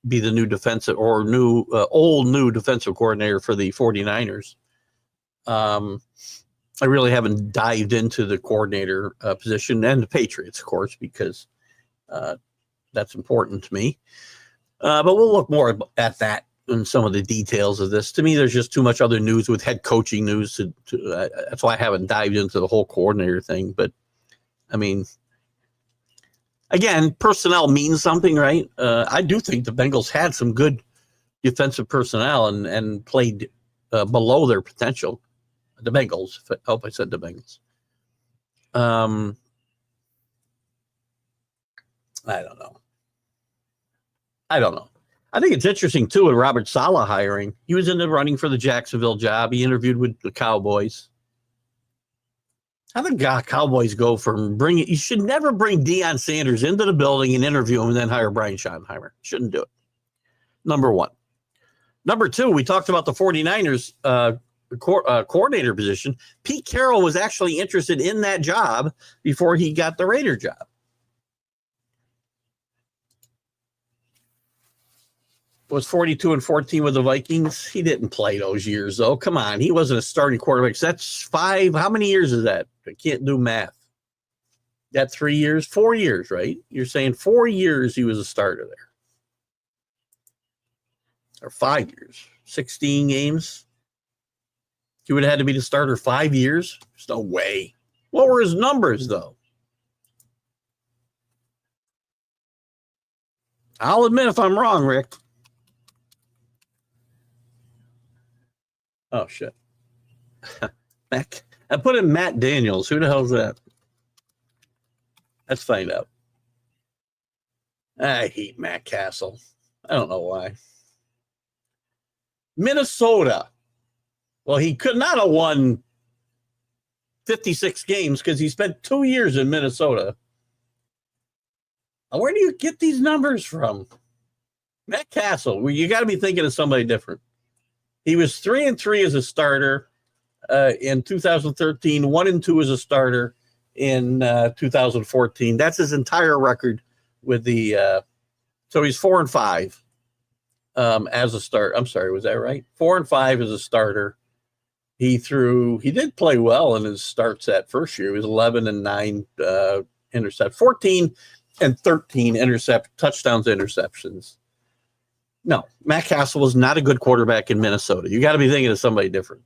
be the new defensive or new defensive coordinator for the 49ers. I really haven't dived into the coordinator position and the Patriots, of course, because that's important to me. But we'll look more at that and some of the details of this. To me, there's just too much other news with head coaching news. That's why I haven't dived into the whole coordinator thing. But, I mean, again, personnel means something, right? I do think the Bengals had some good defensive personnel and played below their potential. The Bengals. I hope I said the Bengals. I don't know. I think it's interesting, too, with Robert Saleh hiring. He was in the running for the Jacksonville job. He interviewed with the Cowboys. How the Cowboys go from you should never bring Deion Sanders into the building and interview him and then hire Brian Schottenheimer. Shouldn't do it. Number one. Number two, we talked about the 49ers coordinator position. Pete Carroll was actually interested in that job before he got the Raider job. Was 42-14 with the Vikings. He didn't play those years, though. Come on. He wasn't a starting quarterback. So that's 5. How many years is that? I can't do math. That 3 years? 4 years, right? You're saying 4 years he was a starter there. Or 5 years. 16 games. He would have had to be the starter 5 years? There's no way. What were his numbers, though? I'll admit if I'm wrong, Rick. Oh, shit. I put in Matt Daniels. Who the hell's that? Let's find out. I hate Matt Castle. I don't know why. Minnesota. Well, he could not have won 56 games because he spent 2 years in Minnesota. Where do you get these numbers from? Matt Castle. Well, you got to be thinking of somebody different. He was 3-3 as a starter in 2013, 1-2 as a starter in 2014. That's his entire record with the. So he's 4-5 as a starter. I'm sorry, was that right? 4-5 as a starter. He did play well in his starts that first year. He was 11-9 intercept, 14 and 13 touchdowns, interceptions. No, Matt Castle was not a good quarterback in Minnesota. You got to be thinking of somebody different.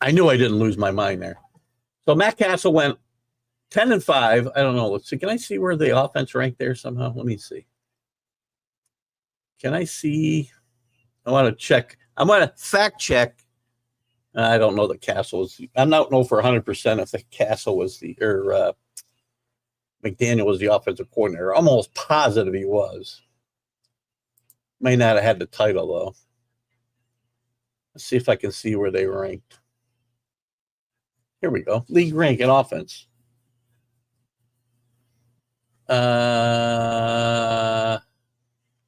I knew I didn't lose my mind there. So Matt Castle went 10-5. I don't know. Let's see. Can I see where the offense ranked there somehow? Let me see. Can I see? I want to check. I want to fact check. I don't know that Castle was. I don't know for 100% if the Castle was McDaniel was the offensive coordinator. I'm almost positive he was. May not have had the title, though. Let's see if I can see where they ranked. Here we go. League rank in offense.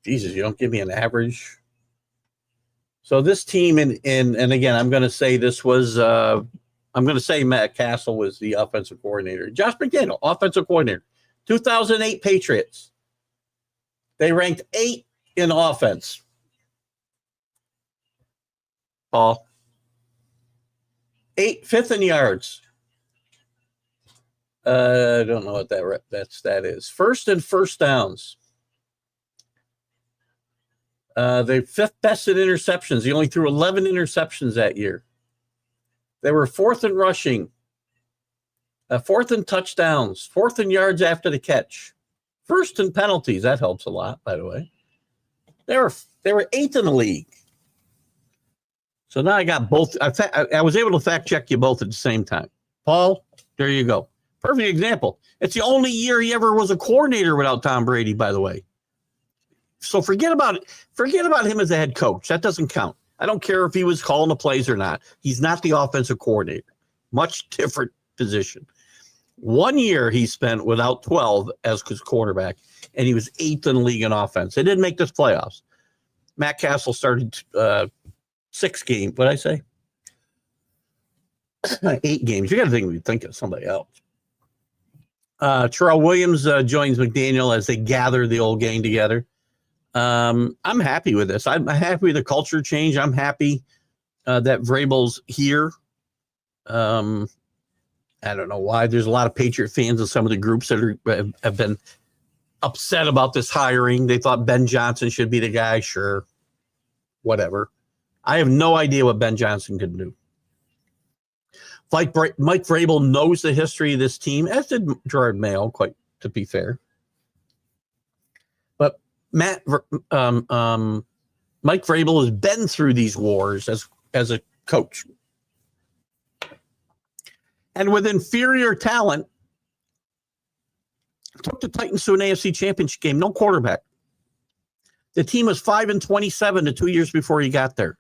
Jesus, you don't give me an average. So this team, and again, I'm going to say this was, I'm going to say Matt Castle was the offensive coordinator. Josh McDaniel, offensive coordinator. 2008 Patriots. They ranked 8 in offense. Paul. 5th in yards. I don't know what that is. First and first downs. They 5th best in interceptions. He only threw 11 interceptions that year. They were 4th in rushing. Fourth in touchdowns, fourth in yards after the catch, first in penalties. That helps a lot, by the way. They were eighth in the league. So now I got both. I was able to fact check you both at the same time. Paul, there you go. Perfect example. It's the only year he ever was a coordinator without Tom Brady, by the way. So forget about it. Forget about him as a head coach. That doesn't count. I don't care if he was calling the plays or not. He's not the offensive coordinator. Much different position. 1 year he spent without 12 as his quarterback, and he was eighth in the league in offense. They didn't make this playoffs. Matt Castle started 6 games. What did I say? 8 games. You got to think of somebody else. Terrell Williams joins McDaniel as they gather the old gang together. I'm happy with this. I'm happy with the culture change. I'm happy that Vrabel's here. I don't know why. There's a lot of Patriot fans in some of the groups that have been upset about this hiring. They thought Ben Johnson should be the guy. Sure. Whatever. I have no idea what Ben Johnson could do. Mike Vrabel knows the history of this team, as did Gerard Mayo, quite to be fair. But Mike Vrabel has been through these wars as a coach. And with inferior talent, took the Titans to an AFC Championship game, no quarterback. The team was 5-27 the 2 years before he got there.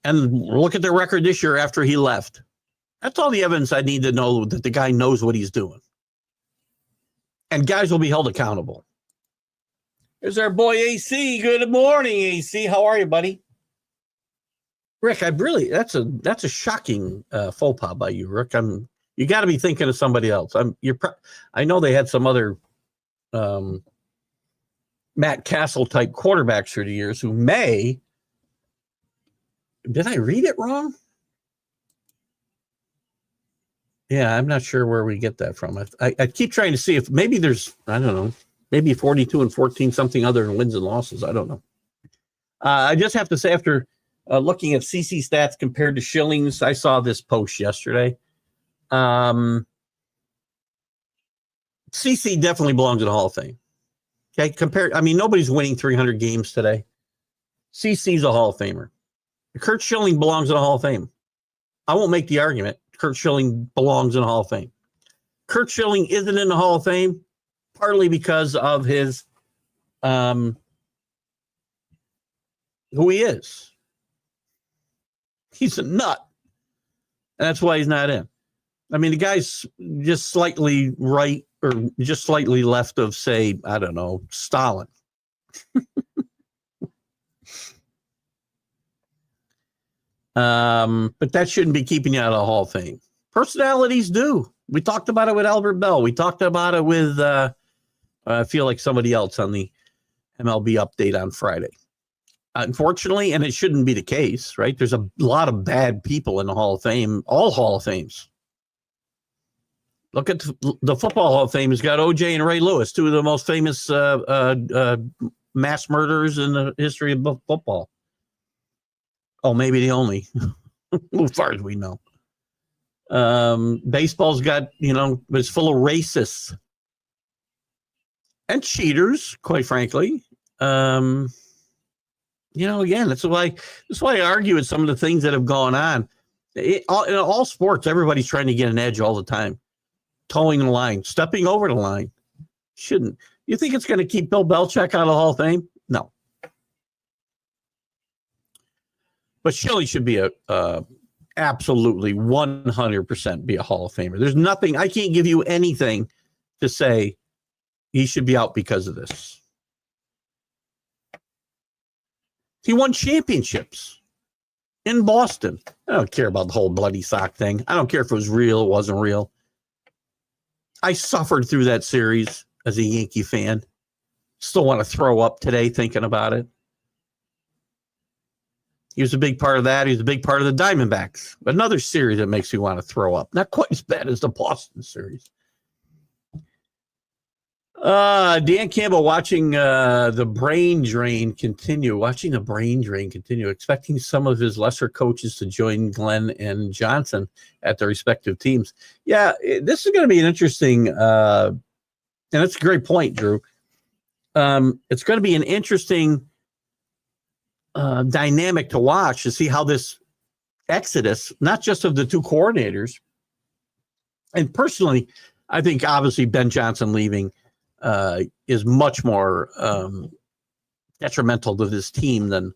And look at their record this year after he left. That's all the evidence I need to know that the guy knows what he's doing. And guys will be held accountable. There's our boy AC. Good morning, AC. How are you, buddy? Rick, that's a shocking faux pas by you, Rick. You got to be thinking of somebody else. I know they had some other Matt Castle type quarterbacks through the years who may. Did I read it wrong? Yeah, I'm not sure where we get that from. I keep trying to see if maybe there's, I don't know, maybe 42-14, something other than wins and losses. I don't know. I just have to say, after looking at CC stats compared to Schilling's, I saw this post yesterday. CC definitely belongs in the Hall of Fame. Okay, nobody's winning 300 games today. CC's a Hall of Famer. Kurt Schilling belongs in the Hall of Fame. I won't make the argument. Kurt Schilling belongs in the Hall of Fame. Kurt Schilling isn't in the Hall of Fame partly because of his who he is. He's a nut. And that's why he's not in. I mean, the guy's just slightly right or just slightly left of, say, I don't know, Stalin. But that shouldn't be keeping you out of the Hall of Fame. Personalities do. We talked about it with Albert Bell. We talked about it with, I feel like somebody else on the MLB update on Friday. Unfortunately, and it shouldn't be the case, right? There's a lot of bad people in the Hall of Fame, all Hall of Fames. Look at the Football Hall of Fame has got O.J. and Ray Lewis, two of the most famous mass murderers in the history of football. Oh, maybe the only, as far as we know. Baseball's got, it's full of racists and cheaters, quite frankly. Again, that's why I argue with some of the things that have gone on. In all sports, everybody's trying to get an edge all the time. Towing the line, stepping over the line. Shouldn't. You think it's going to keep Bill Belichick out of the Hall of Fame? No. But Shelley should be absolutely 100% be a Hall of Famer. There's nothing, I can't give you anything to say he should be out because of this. He won championships in Boston. I don't care about the whole bloody sock thing. I don't care if it was real, it wasn't real. I suffered through that series as a Yankee fan. Still want to throw up today thinking about it. He was a big part of that. He was a big part of the Diamondbacks. Another series that makes me want to throw up. Not quite as bad as the Boston series. Dan Campbell watching the brain drain continue, expecting some of his lesser coaches to join Glenn and Johnson at their respective teams. Yeah, this is going to be an interesting, and that's a great point, Drew. It's going to be an interesting dynamic to watch to see how this exodus, not just of the two coordinators, and personally, I think obviously Ben Johnson leaving is much more detrimental to this team than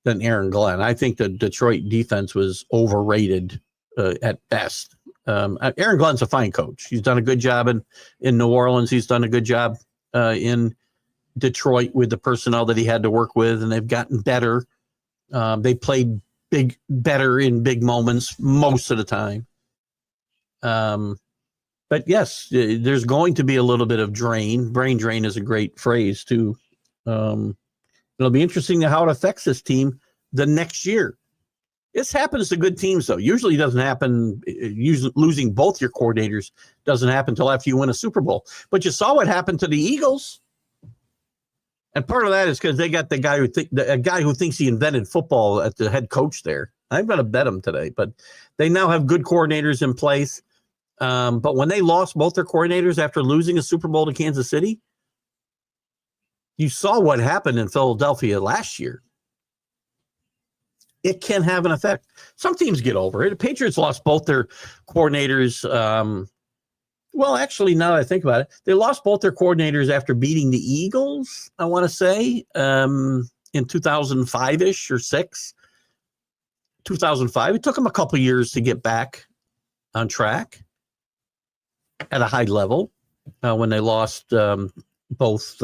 Aaron Glenn. I think the Detroit defense was overrated at best. Aaron Glenn's a fine coach. He's done a good job in New Orleans. He's done a good job in Detroit with the personnel that he had to work with, and they've gotten better. They played better in big moments most of the time. But yes, there's going to be a little bit of drain. Brain drain is a great phrase too. It'll be interesting to how it affects this team the next year. This happens to good teams, though. Usually doesn't happen. Usually losing both your coordinators doesn't happen until after you win a Super Bowl. But you saw what happened to the Eagles. And part of that is because they got the guy who thinks he invented football at the head coach there. I'm going to bet him today, but they now have good coordinators in place. But when they lost both their coordinators after losing a Super Bowl to Kansas City, you saw what happened in Philadelphia last year. It can have an effect. Some teams get over it. The Patriots lost both their coordinators. Well, actually, now that I think about it, they lost both their coordinators after beating the Eagles, I want to say, in 2005-ish or 6. 2005. It took them a couple years to get back on track at a high level when they lost both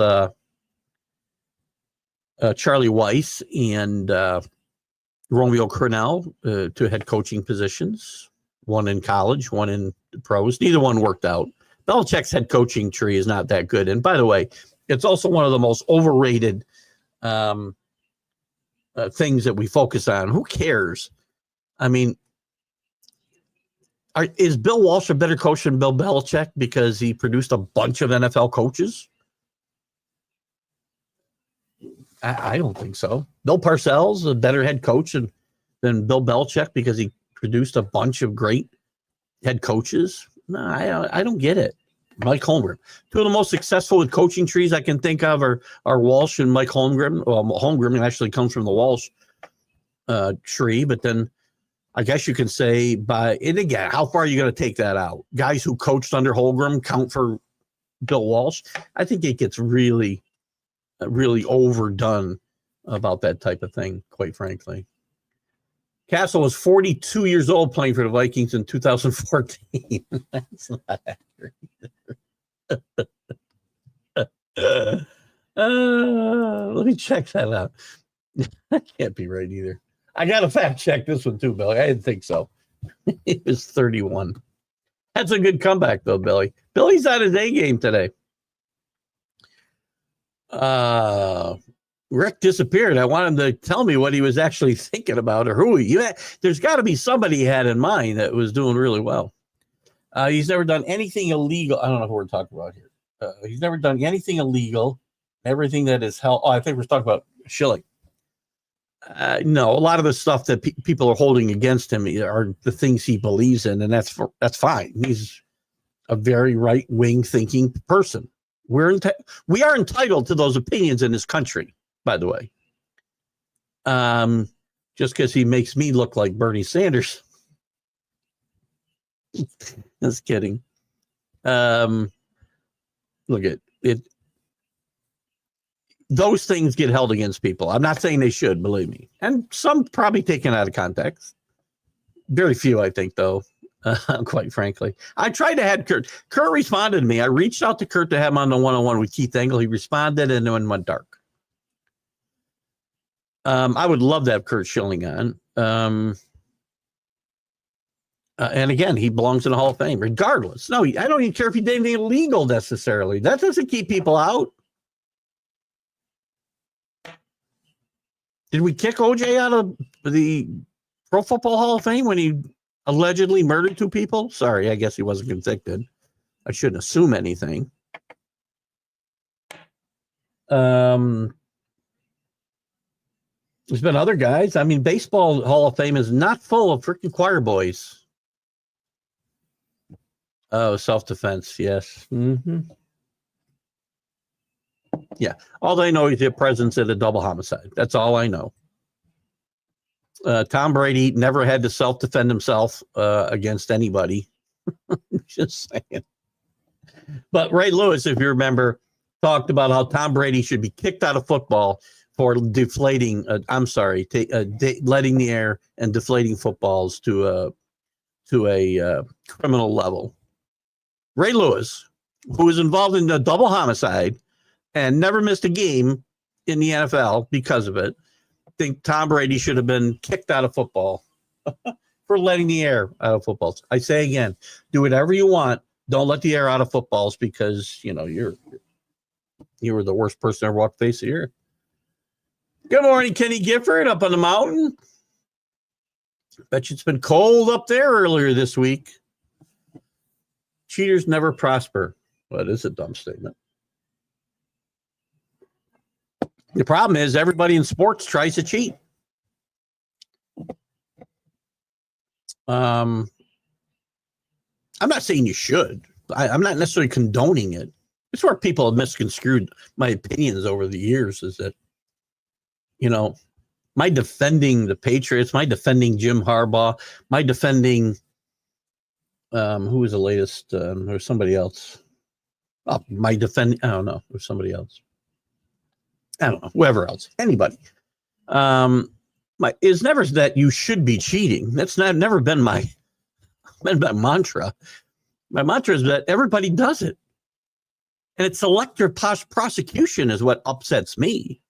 Charlie Weiss and Romeo Crennel to head coaching positions, one in college, one in the pros. Neither one worked out. Belichick's head coaching tree is not that good. And by the way, it's also one of the most overrated things that we focus on. Who cares? I mean, is Bill Walsh a better coach than Bill Belichick because he produced a bunch of NFL coaches? I don't think so. Bill Parcells a better head coach than Bill Belichick because he produced a bunch of great head coaches? No, I don't get it. Mike Holmgren. Two of the most successful with coaching trees I can think of are Walsh and Mike Holmgren. Well, Holmgren actually comes from the Walsh tree, but then I guess you can say and again, how far are you going to take that out? Guys who coached under Holmgren count for Bill Walsh. I think it gets really, really overdone about that type of thing, quite frankly. Castle was 42 years old playing for the Vikings in 2014. That's not accurate either. Let me check that out. That can't be right either. I got to fact check this one too, Billy. I didn't think so. He was 31. That's a good comeback, though, Billy. Billy's on his A game today. Rick disappeared. I want him to tell me what he was actually thinking about or who he had. There's got to be somebody he had in mind that was doing really well. He's never done anything illegal. I don't know who we're talking about here. He's never done anything illegal. Everything that is held. Oh, I think we're talking about Schilling. No, a lot of the stuff that people are holding against him are the things he believes in, and that's fine. He's a very right-wing thinking person. We are entitled to those opinions in this country, by the way. Just because he makes me look like Bernie Sanders. Just kidding. Look at it. Those things get held against people. I'm not saying they should, believe me. And some probably taken out of context. Very few, I think, though, quite frankly. I tried to have Kurt. Kurt responded to me. I reached out to Kurt to have him on the one-on-one with Keith Engle. He responded and then went dark. I would love to have Kurt Schilling on. And again, he belongs in the Hall of Fame, regardless. No, I don't even care if he did anything illegal necessarily. That doesn't keep people out. Did we kick OJ out of the Pro Football Hall of Fame when he allegedly murdered 2 people? Sorry, I guess he wasn't convicted. I shouldn't assume anything. There's been other guys. I mean, baseball Hall of Fame is not full of freaking choir boys. Oh, self-defense. Yes. Mm-hmm. Yeah. All I know is your presence at a double homicide. That's all I know. Tom Brady never had to self-defend himself against anybody. Just saying. But Ray Lewis, if you remember, talked about how Tom Brady should be kicked out of football for deflating. Letting the air and deflating footballs to a criminal level. Ray Lewis, who was involved in a double homicide and never missed a game in the NFL because of it, think Tom Brady should have been kicked out of football for letting the air out of footballs. I say again, do whatever you want. Don't let the air out of footballs because, you were the worst person ever walked the face of the earth. Good morning, Kenny Gifford up on the mountain. Bet you it's been cold up there earlier this week. Cheaters never prosper. Well, it is a dumb statement. The problem is everybody in sports tries to cheat. I'm not saying you should. I'm not necessarily condoning it. It's where people have misconstrued my opinions over the years is that, my defending the Patriots, my defending Jim Harbaugh, my defending, who was the latest, or somebody else. I don't know, or somebody else. I don't know, whoever else, anybody. It's never that you should be cheating. That's never been my mantra. My mantra is that everybody does it. And it's selective prosecution is what upsets me.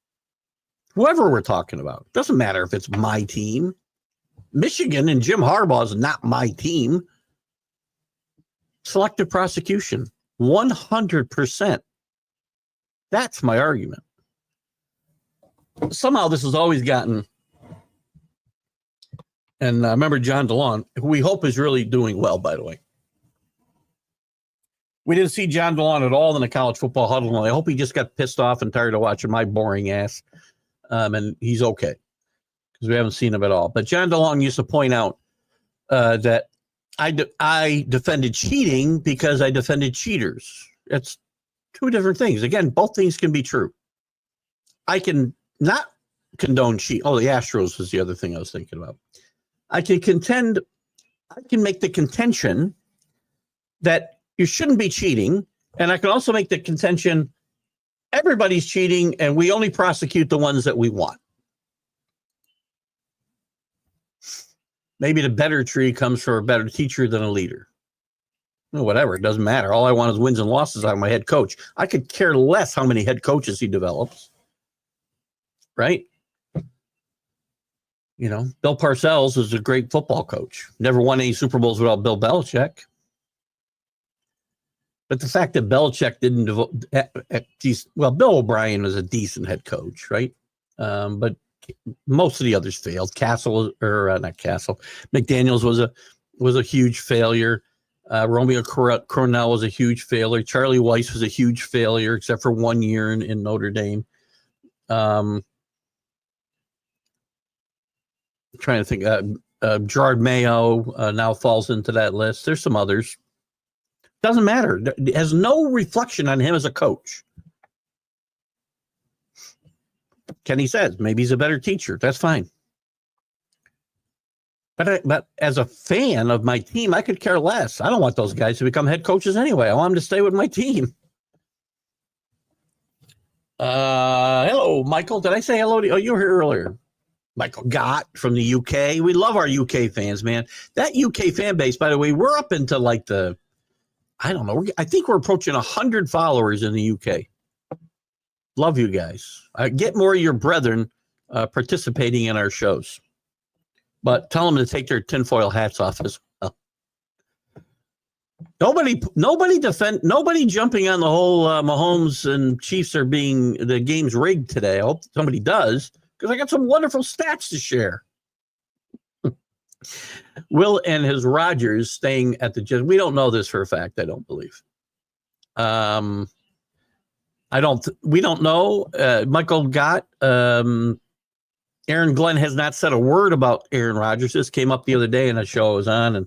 Whoever we're talking about. Doesn't matter if it's my team. Michigan and Jim Harbaugh is not my team. Selective prosecution. 100%. That's my argument. Somehow this has always gotten, and I remember John DeLon, who we hope is really doing well, by the way. We didn't see John DeLon at all in the college football huddle, and I hope he just got pissed off and tired of watching my boring ass, and he's okay, because we haven't seen him at all. But John DeLon used to point out that I defended cheating because I defended cheaters. It's two different things. Again, both things can be true. I can not condone cheat. Oh, the Astros was the other thing I was thinking about. I can make the contention that you shouldn't be cheating. And I can also make the contention everybody's cheating and we only prosecute the ones that we want. Maybe the better tree comes from a better teacher than a leader. Well, whatever, it doesn't matter. All I want is wins and losses out of my head coach. I could care less how many head coaches he develops. Right? Bill Parcells is a great football coach. Never won any Super Bowls without Bill Belichick. But the fact that Belichick didn't Bill O'Brien was a decent head coach, right? But most of the others failed. McDaniels was a huge failure. Romeo Crennel was a huge failure. Charlie Weiss was a huge failure, except for 1 year in Notre Dame. Trying to think, Gerard Mayo now falls into that list. There's some others. Doesn't matter. It has no reflection on him as a coach. Kenny says maybe he's a better teacher. That's fine. But as a fan of my team, I could care less. I don't want those guys to become head coaches anyway. I want them to stay with my team. Hello, Michael. Did I say hello to you? Oh, you were here earlier. Michael Gott from the UK. We love our UK fans, man. That UK fan base, by the way, we're up into like I don't know. I think we're approaching 100 followers in the UK. Love you guys. Get more of your brethren participating in our shows. But tell them to take their tinfoil hats off as well. Nobody jumping on the whole Mahomes and Chiefs are being the game's rigged today. I hope somebody does, because I got some wonderful stats to share. Will and his Rodgers staying at the Jets. We don't know this for a fact. I don't believe. We don't know. Michael Gott, Aaron Glenn has not said a word about Aaron Rodgers. This came up the other day in a show I was on,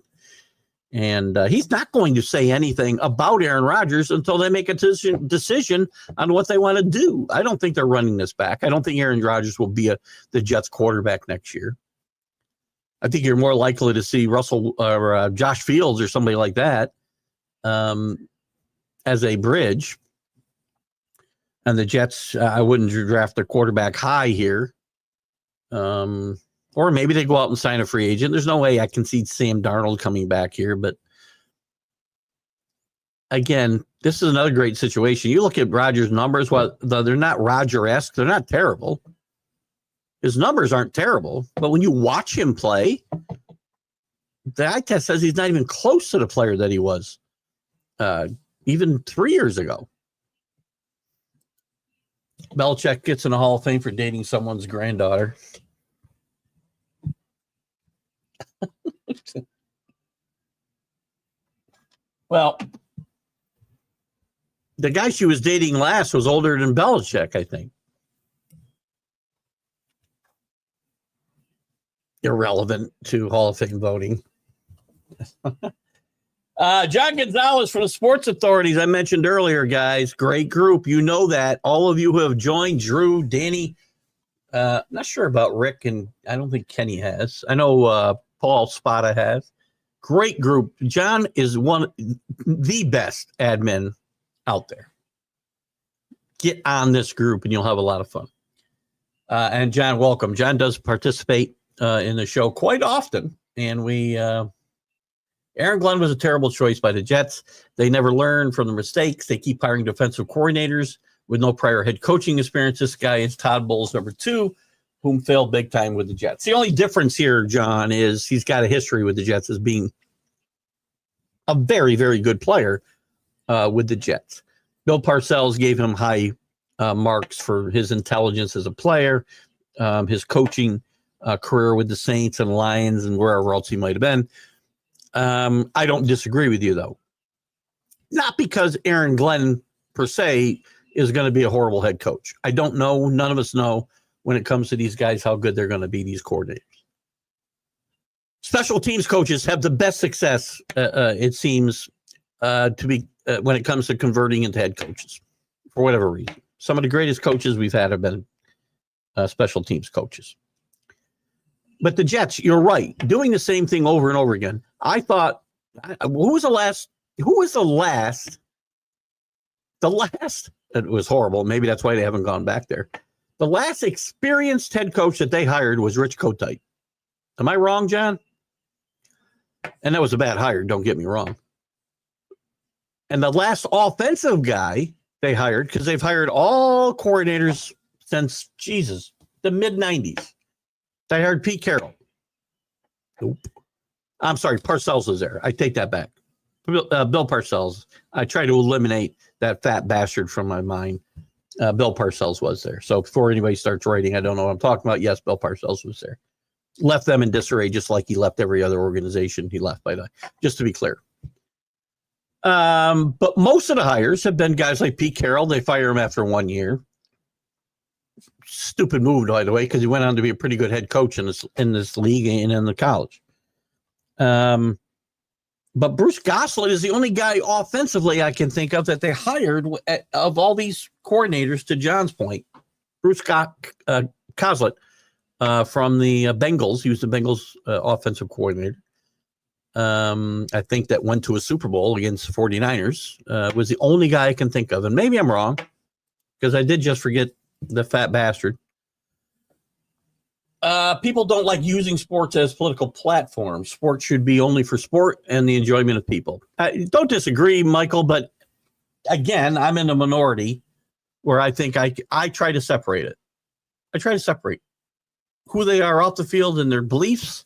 and he's not going to say anything about Aaron Rodgers until they make a decision on what they want to do. I don't think they're running this back. I don't think Aaron Rodgers will be the Jets quarterback next year. I think you're more likely to see Russell or Josh Fields or somebody like that as a bridge. And the Jets, I wouldn't draft their quarterback high here. Or maybe they go out and sign a free agent. There's no way I can see Sam Darnold coming back here. But again, this is another great situation. You look at Rodgers' numbers, while they're not Roger-esque, they're not terrible. His numbers aren't terrible. But when you watch him play, the eye test says he's not even close to the player that he was even 3 years ago. Belichick gets in the Hall of Fame for dating someone's granddaughter. Well, the guy she was dating last was older than Belichick, I think. Irrelevant to Hall of Fame voting. John Gonzalez from the Sports Authorities, I mentioned earlier, guys. Great group. You know that. All of you who have joined, Drew, Danny. Not sure about Rick, and I don't think Kenny has. I know Paul Spada has. Great group. John is the best admin out there. Get on this group, and you'll have a lot of fun. And John, welcome. John does participate in the show quite often, and we... Aaron Glenn was a terrible choice by the Jets. They never learn from the mistakes. They keep hiring defensive coordinators with no prior head coaching experience. This guy is Todd Bowles, number 2, whom failed big time with the Jets. The only difference here, John, is he's got a history with the Jets as being a very, very good player with the Jets. Bill Parcells gave him high marks for his intelligence as a player, his coaching career with the Saints and Lions and wherever else he might have been. I don't disagree with you, though. Not because Aaron Glenn, per se, is going to be a horrible head coach. I don't know. None of us know when it comes to these guys how good they're going to be, these coordinators. Special teams coaches have the best success, it seems, to be when it comes to converting into head coaches, for whatever reason. Some of the greatest coaches we've had have been special teams coaches. But the Jets, you're right, doing the same thing over and over again. I thought, who was the last, it was horrible. Maybe that's why they haven't gone back there. The last experienced head coach that they hired was Rich Kotite. Am I wrong, John? And that was a bad hire, don't get me wrong. And the last offensive guy they hired, because they've hired all coordinators since, the mid-90s. They hired Pete Carroll. Nope. I'm sorry, Parcells was there. I take that back. Bill Parcells. I try to eliminate that fat bastard from my mind. Bill Parcells was there. So before anybody starts writing, I don't know what I'm talking about. Yes, Bill Parcells was there. Left them in disarray just like he left every other organization he left, by the way, just to be clear. But most of the hires have been guys like Pete Carroll. They fire him after 1 year. Stupid move, by the way, because he went on to be a pretty good head coach in this league and in the college. But Bruce Goslett is the only guy offensively I can think of that they hired of all these coordinators, to John's point. Bruce Goslett from the Bengals. He was the Bengals offensive coordinator. I think that went to a Super Bowl against the 49ers. Was the only guy I can think of. And maybe I'm wrong, because I did just forget the fat bastard. People don't like using sports as political platforms. Sports should be only for sport and the enjoyment of people. I don't disagree, Michael, but again, I'm in a minority where I think I try to separate it. I try to separate who they are off the field and their beliefs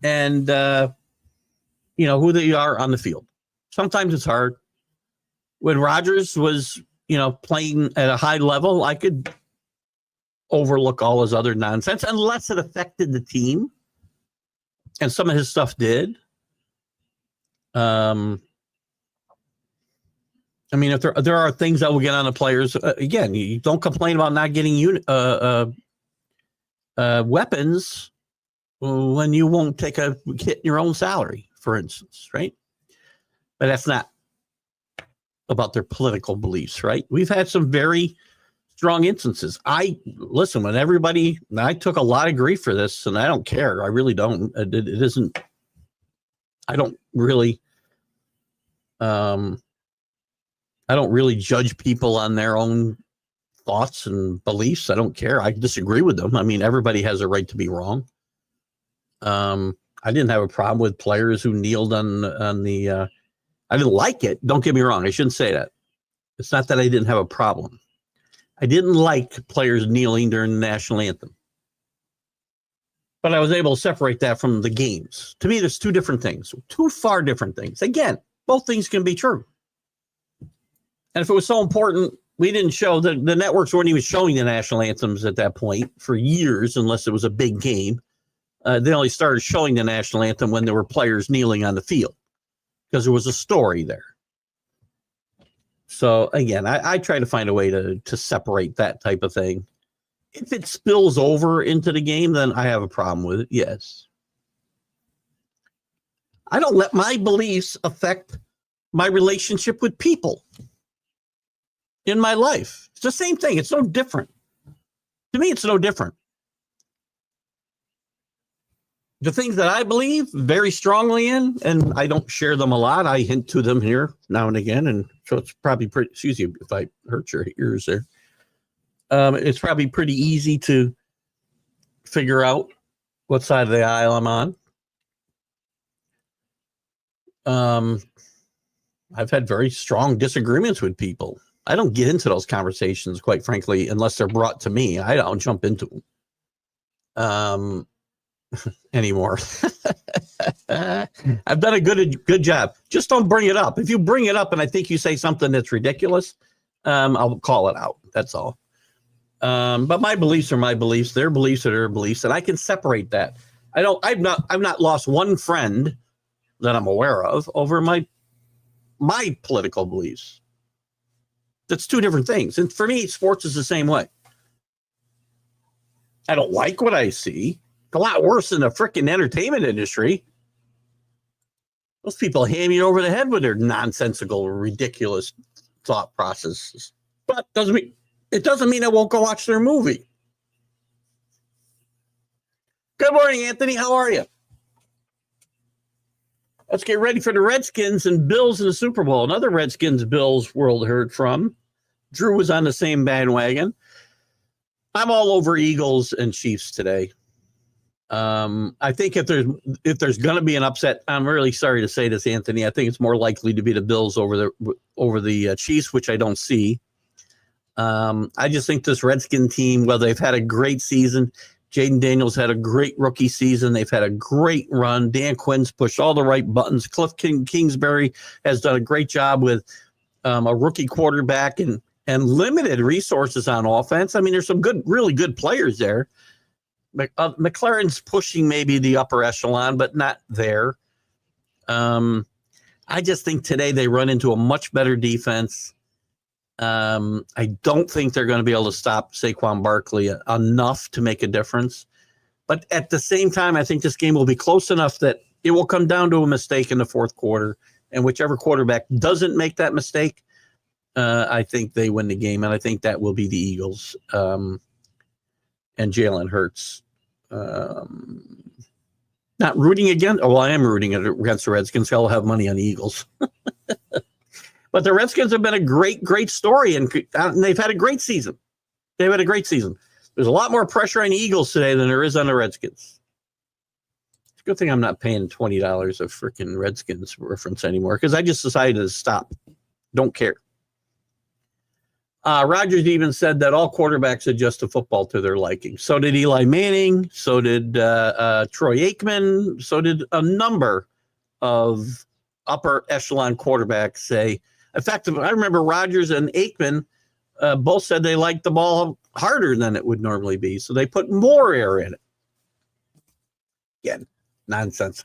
and, who they are on the field. Sometimes it's hard. When Rodgers was, playing at a high level, I could overlook all his other nonsense unless it affected the team. And some of his stuff did. I mean, if there are things that will get on the players, again, you don't complain about not getting weapons when you won't take a hit in your own salary, for instance, right? But that's not about their political beliefs, right? We've had some very strong instances. Listen, when I took a lot of grief for this, and I don't care. I really don't. It isn't. I don't really judge people on their own thoughts and beliefs. I don't care. I disagree with them. I mean, everybody has a right to be wrong. I didn't have a problem with players who kneeled on the. I didn't like it. Don't get me wrong. I shouldn't say that. It's not that I didn't have a problem. I didn't like players kneeling during the national anthem. But I was able to separate that from the games. To me, there's two different things, two far different things. Again, both things can be true. And if it was so important, we didn't show the networks weren't even showing the national anthems at that point for years, unless it was a big game. They only started showing the national anthem when there were players kneeling on the field because there was a story there. So again, I try to find a way to separate that type of thing. If it spills over into the game, then I have a problem with it. Yes. I don't let my beliefs affect my relationship with people in my life. It's the same thing. It's no different. To me, it's no different. The things that I believe very strongly in, and I don't share them a lot. I hint to them here now and again. And so it's probably pretty, excuse you if I hurt your ears there. It's probably pretty easy to figure out what side of the aisle I'm on. I've had very strong disagreements with people. I don't get into those conversations, quite frankly, unless they're brought to me. I don't jump into them anymore. I've done a good job. Just don't bring it up. If you bring it up and I think you say something that's ridiculous, I'll call it out. That's all. But my beliefs are my beliefs. Their beliefs are their beliefs, and I can separate that. I've not lost one friend that I'm aware of over my political beliefs. That's two different things. And for me, sports is the same way. I don't like what I see. A lot worse than the freaking entertainment industry. Those people ham you over the head with their nonsensical, ridiculous thought processes. But it doesn't mean I won't go watch their movie. Good morning, Anthony. How are you? Let's get ready for the Redskins and Bills in the Super Bowl. Another Redskins-Bills world heard from. Drew was on the same bandwagon. I'm all over Eagles and Chiefs today. I think if there's going to be an upset, I'm really sorry to say this, Anthony. I think it's more likely to be the Bills over the Chiefs, which I don't see. I just think this Redskin team, well, they've had a great season. Jaden Daniels had a great rookie season. They've had a great run. Dan Quinn's pushed all the right buttons. Cliff Kingsbury has done a great job with a rookie quarterback and limited resources on offense. I mean, there's some really good players there. McLaren's pushing maybe the upper echelon, but not there. I just think today they run into a much better defense. I don't think they're going to be able to stop Saquon Barkley enough to make a difference. But at the same time, I think this game will be close enough that it will come down to a mistake in the fourth quarter. And whichever quarterback doesn't make that mistake, I think they win the game. And I think that will be the Eagles and Jalen Hurts. Not rooting against. Oh, well, I am rooting against the Redskins. I'll have money on the Eagles. But the Redskins have been a great, great story, and they've had a great season. They've had a great season. There's a lot more pressure on the Eagles today than there is on the Redskins. It's a good thing I'm not paying $20 of freaking Redskins reference anymore because I just decided to stop. Don't care. Rodgers even said that all quarterbacks adjust to football to their liking. So did Eli Manning. So did Troy Aikman. So did a number of upper echelon quarterbacks say. In fact, I remember Rodgers and Aikman both said they liked the ball harder than it would normally be. So they put more air in it. Again, nonsense.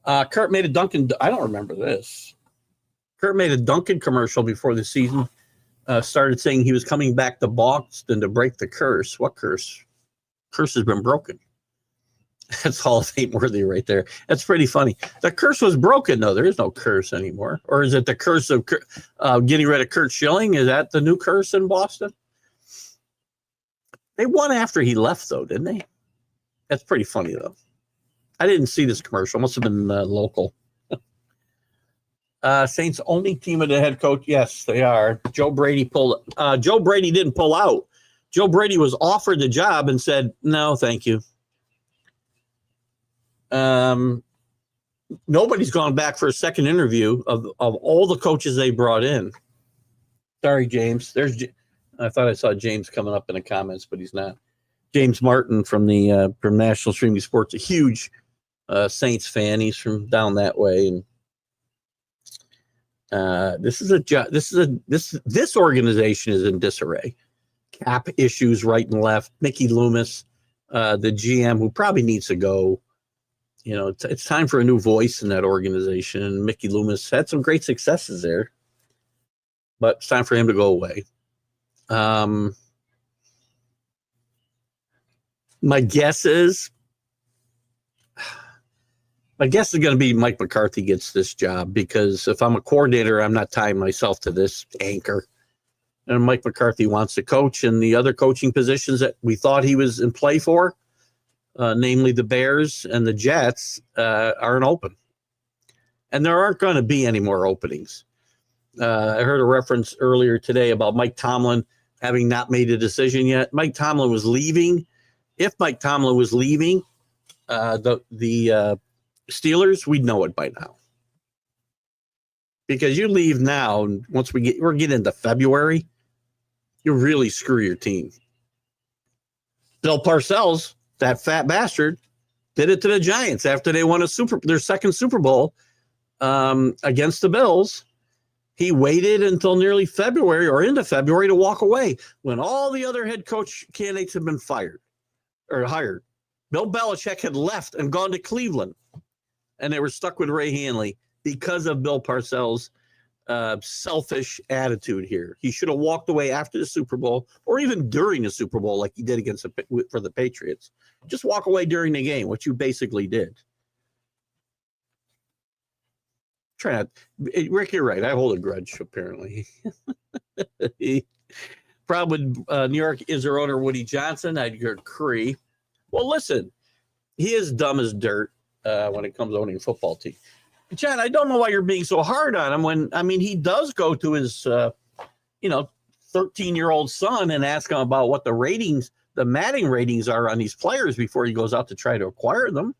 Kurt made a dunk and I don't remember this. Kurt made a Dunkin' commercial before the season started, saying he was coming back to Boston to break the curse. What curse? Curse has been broken. That's Hall of Fame worthy right there. That's pretty funny. The curse was broken, though. There is no curse anymore. Or is it the curse of getting rid of Kurt Schilling? Is that the new curse in Boston? They won after he left, though, didn't they? That's pretty funny, though. I didn't see this commercial. Must have been local. Saints only team of the head coach. Yes, they are. Joe Brady didn't pull out. Joe Brady was offered the job and said, no, thank you. Nobody's gone back for a second interview of all the coaches they brought in. Sorry, James. I thought I saw James coming up in the comments, but he's not. James Martin from National Streaming Sports, a huge Saints fan. He's from down that way, and this organization is in disarray. Cap issues right and left. Mickey Loomis, the GM, who probably needs to go. You know, it's time for a new voice in that organization. And Mickey Loomis had some great successes there, but it's time for him to go away. My guess is going to be Mike McCarthy gets this job, because if I'm a coordinator, I'm not tying myself to this anchor. And Mike McCarthy wants to coach, and the other coaching positions that we thought he was in play for, namely the Bears and the Jets, aren't open. And there aren't going to be any more openings. I heard a reference earlier today about Mike Tomlin having not made a decision yet. Mike Tomlin was leaving. If Mike Tomlin was leaving the Steelers, we'd know it by now. Because you leave now, and once we're getting into February, you really screw your team. Bill Parcells, that fat bastard, did it to the Giants after they won their second Super Bowl against the Bills. He waited until nearly February or into February to walk away when all the other head coach candidates had been fired or hired. Bill Belichick had left and gone to Cleveland, and they were stuck with Ray Handley because of Bill Parcells' selfish attitude here. He should have walked away after the Super Bowl or even during the Super Bowl like he did for the Patriots. Just walk away during the game, which you basically did. Rick, you're right. I hold a grudge, apparently. Problem with New York is their owner, Woody Johnson. I'd agree. Well, listen, he is dumb as dirt when it comes to owning a football team. John, I don't know why you're being so hard on him when, I mean, he does go to his, 13-year-old son and ask him about what the Madden ratings are on these players before he goes out to try to acquire them.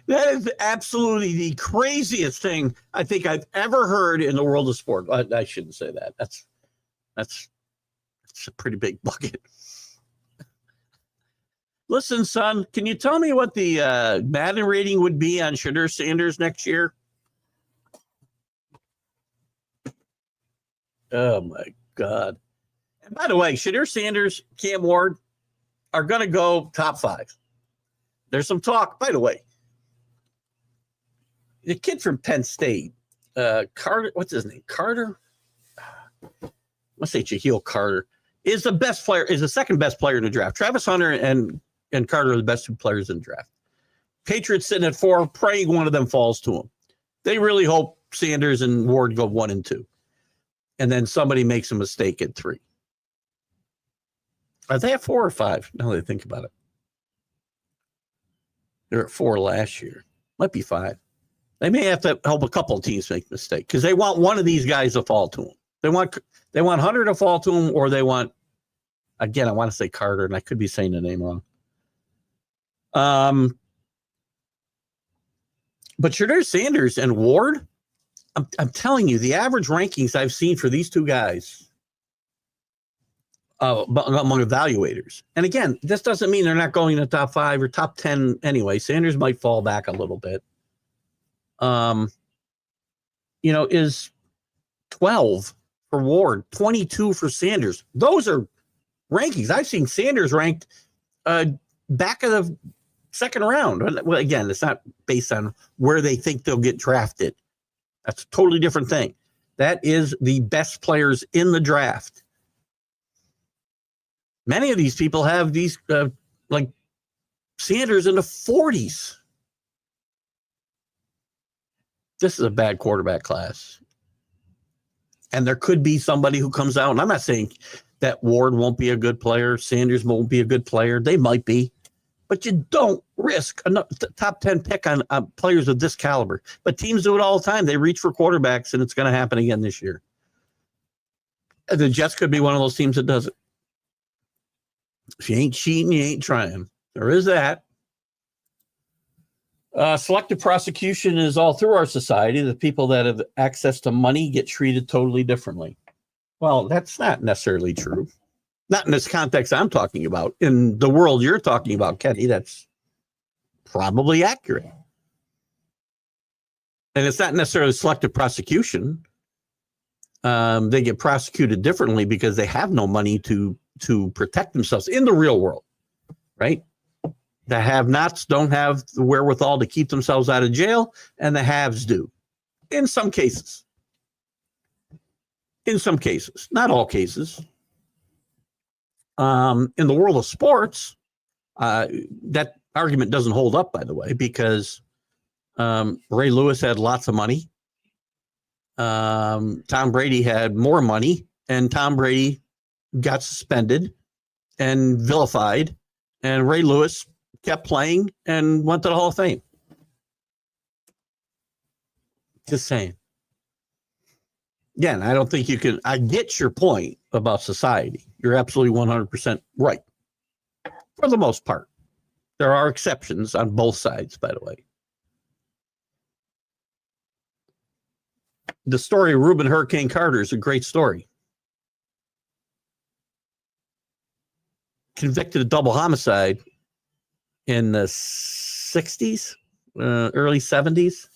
That is absolutely the craziest thing I think I've ever heard in the world of sport. I shouldn't say that. That's a pretty big bucket. Listen, son, can you tell me what the Madden rating would be on Shedeur Sanders next year? Oh, my God. And by the way, Shedeur Sanders, Cam Ward are going to go top 5. There's some talk, by the way. The kid from Penn State, Carter, what's his name? Carter? Let's say Jaheel Carter is the second best player in the draft. Travis Hunter and Carter are the best 2 players in the draft. Patriots sitting at 4, praying one of them falls to them. They really hope Sanders and Ward go 1 and 2. And then somebody makes a mistake at 3. Are they at 4 or 5? Now that I think about it. They're at 4 last year. Might be 5. They may have to help a couple of teams make a mistake because they want one of these guys to fall to them. They want Hunter to fall to them, or they want, again, I want to say Carter, and I could be saying the name wrong. But Shedeur Sanders and Ward, I'm telling you, the average rankings I've seen for these 2 guys among evaluators. And again, this doesn't mean they're not going to top 5 or top 10 anyway. Sanders might fall back a little bit. Is 12 for Ward, 22 for Sanders. Those are rankings. I've seen Sanders ranked back of the second round. Well, again, it's not based on where they think they'll get drafted. That's a totally different thing. That is the best players in the draft. Many of these people have these, like Sanders in the 40s. This is a bad quarterback class. And there could be somebody who comes out, and I'm not saying that Ward won't be a good player, Sanders won't be a good player. They might be. But you don't risk a top 10 pick on players of this caliber. But teams do it all the time. They reach for quarterbacks, and it's going to happen again this year. The Jets could be one of those teams that does it. If you ain't cheating, you ain't trying. There is that. Selective prosecution is all through our society. The people that have access to money get treated totally differently. Well, that's not necessarily true. Not in this context I'm talking about. In the world you're talking about, Kenny, that's probably accurate. And it's not necessarily selective prosecution. They get prosecuted differently because they have no money to protect themselves in the real world, right? The have-nots don't have the wherewithal to keep themselves out of jail, and the haves do. In some cases. In some cases. Not all cases. In the world of sports, that argument doesn't hold up, by the way, because Ray Lewis had lots of money. Tom Brady had more money, and Tom Brady got suspended and vilified, and Ray Lewis kept playing and went to the Hall of Fame. Just saying. Again, I don't think you can. I get your point about society. You're absolutely 100% right. For the most part. There are exceptions on both sides, by the way. The story of Reuben Hurricane Carter is a great story. Convicted of double homicide in the 60s, early 70s.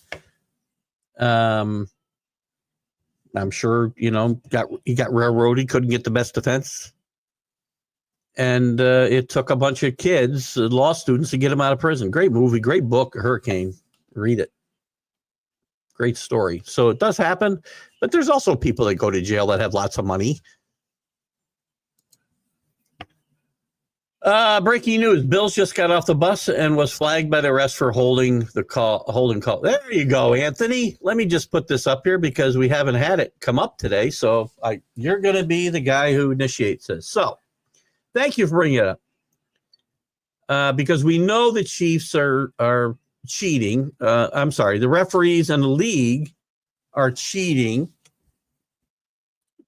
I'm sure, he got railroaded, couldn't get the best defense. And it took a bunch of kids, law students, to get him out of prison. Great movie, great book, Hurricane. Read it. Great story. So it does happen, but there's also people that go to jail that have lots of money. Breaking news. Bills just got off the bus and was flagged by the rest for holding call. There you go, Anthony. Let me just put this up here because we haven't had it come up today. So you're going to be the guy who initiates this. So thank you for bringing it up. Because we know the Chiefs are cheating. I'm sorry. The referees and the league are cheating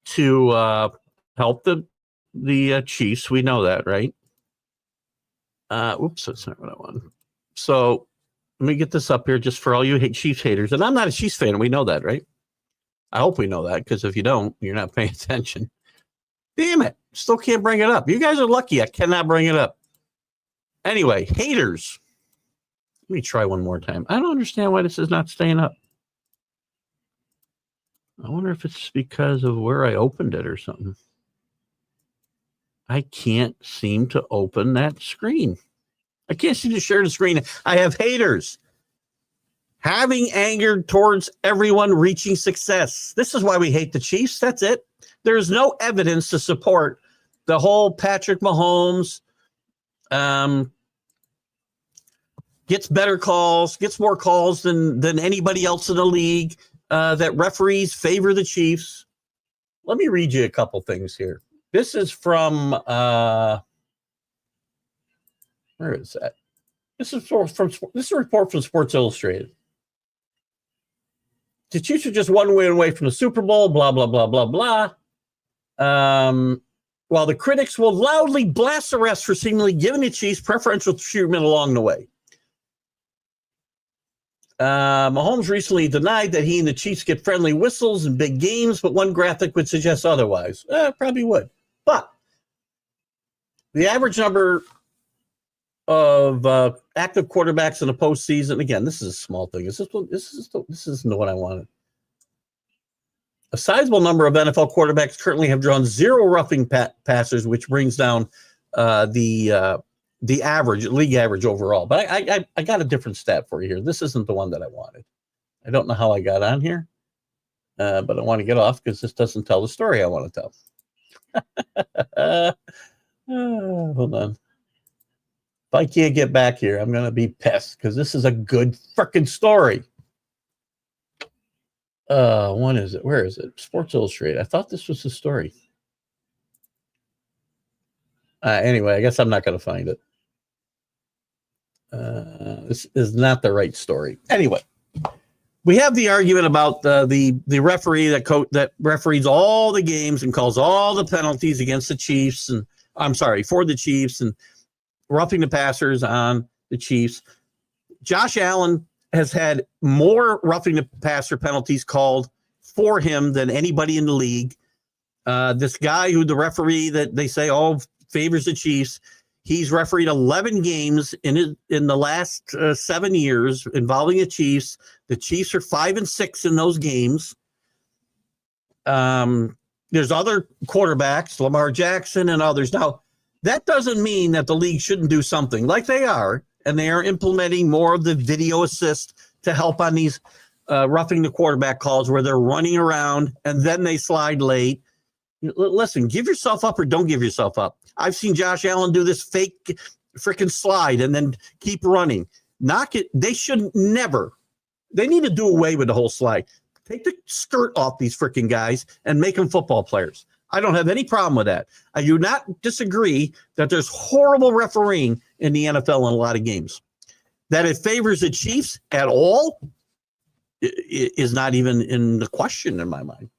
to help the Chiefs. We know that, right? Oops, that's not what I want. So let me get this up here just for all you Chiefs haters. And I'm not a Chiefs fan. We know that, right? I hope we know that, because if you don't, you're not paying attention. Damn it. Still can't bring it up. You guys are lucky I cannot bring it up. Anyway, haters. Let me try one more time. I don't understand why this is not staying up. I wonder if it's because of where I opened it or something. I can't seem to open that screen. I can't seem to share the screen. I have haters. Having anger towards everyone reaching success. This is why we hate the Chiefs. That's it. There's no evidence to support the whole Patrick Mahomes gets better calls, gets more calls than anybody else in the league, that referees favor the Chiefs. Let me read you a couple things here. This is from, where is that? This is a report from Sports Illustrated. The Chiefs are just one win away from the Super Bowl, blah, blah, blah, blah, blah. While the critics will loudly blast the refs for seemingly giving the Chiefs preferential treatment along the way. Mahomes recently denied that he and the Chiefs get friendly whistles in big games, but one graphic would suggest otherwise. Probably would. But the average number of active quarterbacks in the postseason, again, this is a small thing. This isn't what I wanted. A sizable number of NFL quarterbacks currently have drawn zero roughing passers, which brings down the the average, league average overall. But I got a different stat for you here. This isn't the one that I wanted. I don't know how I got on here, but I want to get off because this doesn't tell the story I want to tell. Hold on. If I can't get back here, I'm going to be pissed because this is a good freaking story. When is it? Where is it? Sports Illustrated. I thought this was the story. Anyway, I guess I'm not going to find it. This is not the right story. Anyway, we have the argument about the referee that referees all the games and calls all the penalties against the Chiefs, and for the Chiefs, and roughing the passers on the Chiefs. Josh Allen has had more roughing the passer penalties called for him than anybody in the league. This guy who the referee that they say favors the Chiefs, he's refereed 11 games in the last 7 years involving the Chiefs. The Chiefs are 5-6 in those games. There's other quarterbacks, Lamar Jackson and others. Now, that doesn't mean that the league shouldn't do something like they are, and they are implementing more of the video assist to help on these roughing the quarterback calls where they're running around and then they slide late. Listen, give yourself up or don't give yourself up. I've seen Josh Allen do this fake freaking slide and then keep running. Knock it. They should never. They need to do away with the whole slide. Take the skirt off these freaking guys and make them football players. I don't have any problem with that. I do not disagree that there's horrible refereeing in the NFL in a lot of games. That it favors the Chiefs at all is not even in the question in my mind.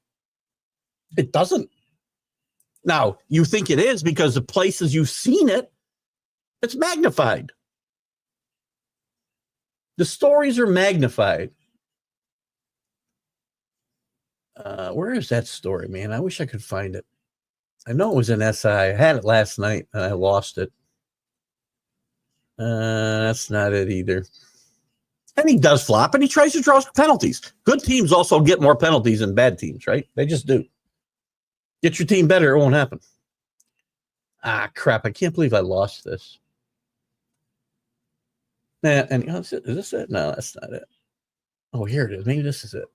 It doesn't. Now, you think it is because the places you've seen it, it's magnified. The stories are magnified. Where is that story, man? I wish I could find it. I know it was in SI. I had it last night and I lost it. That's not it either. And he does flop and he tries to draw penalties. Good teams also get more penalties than bad teams, right? They just do. Get your team better, it won't happen. Crap. I can't believe I lost this. Is this it? No, that's not it. Oh, here it is. Maybe this is it.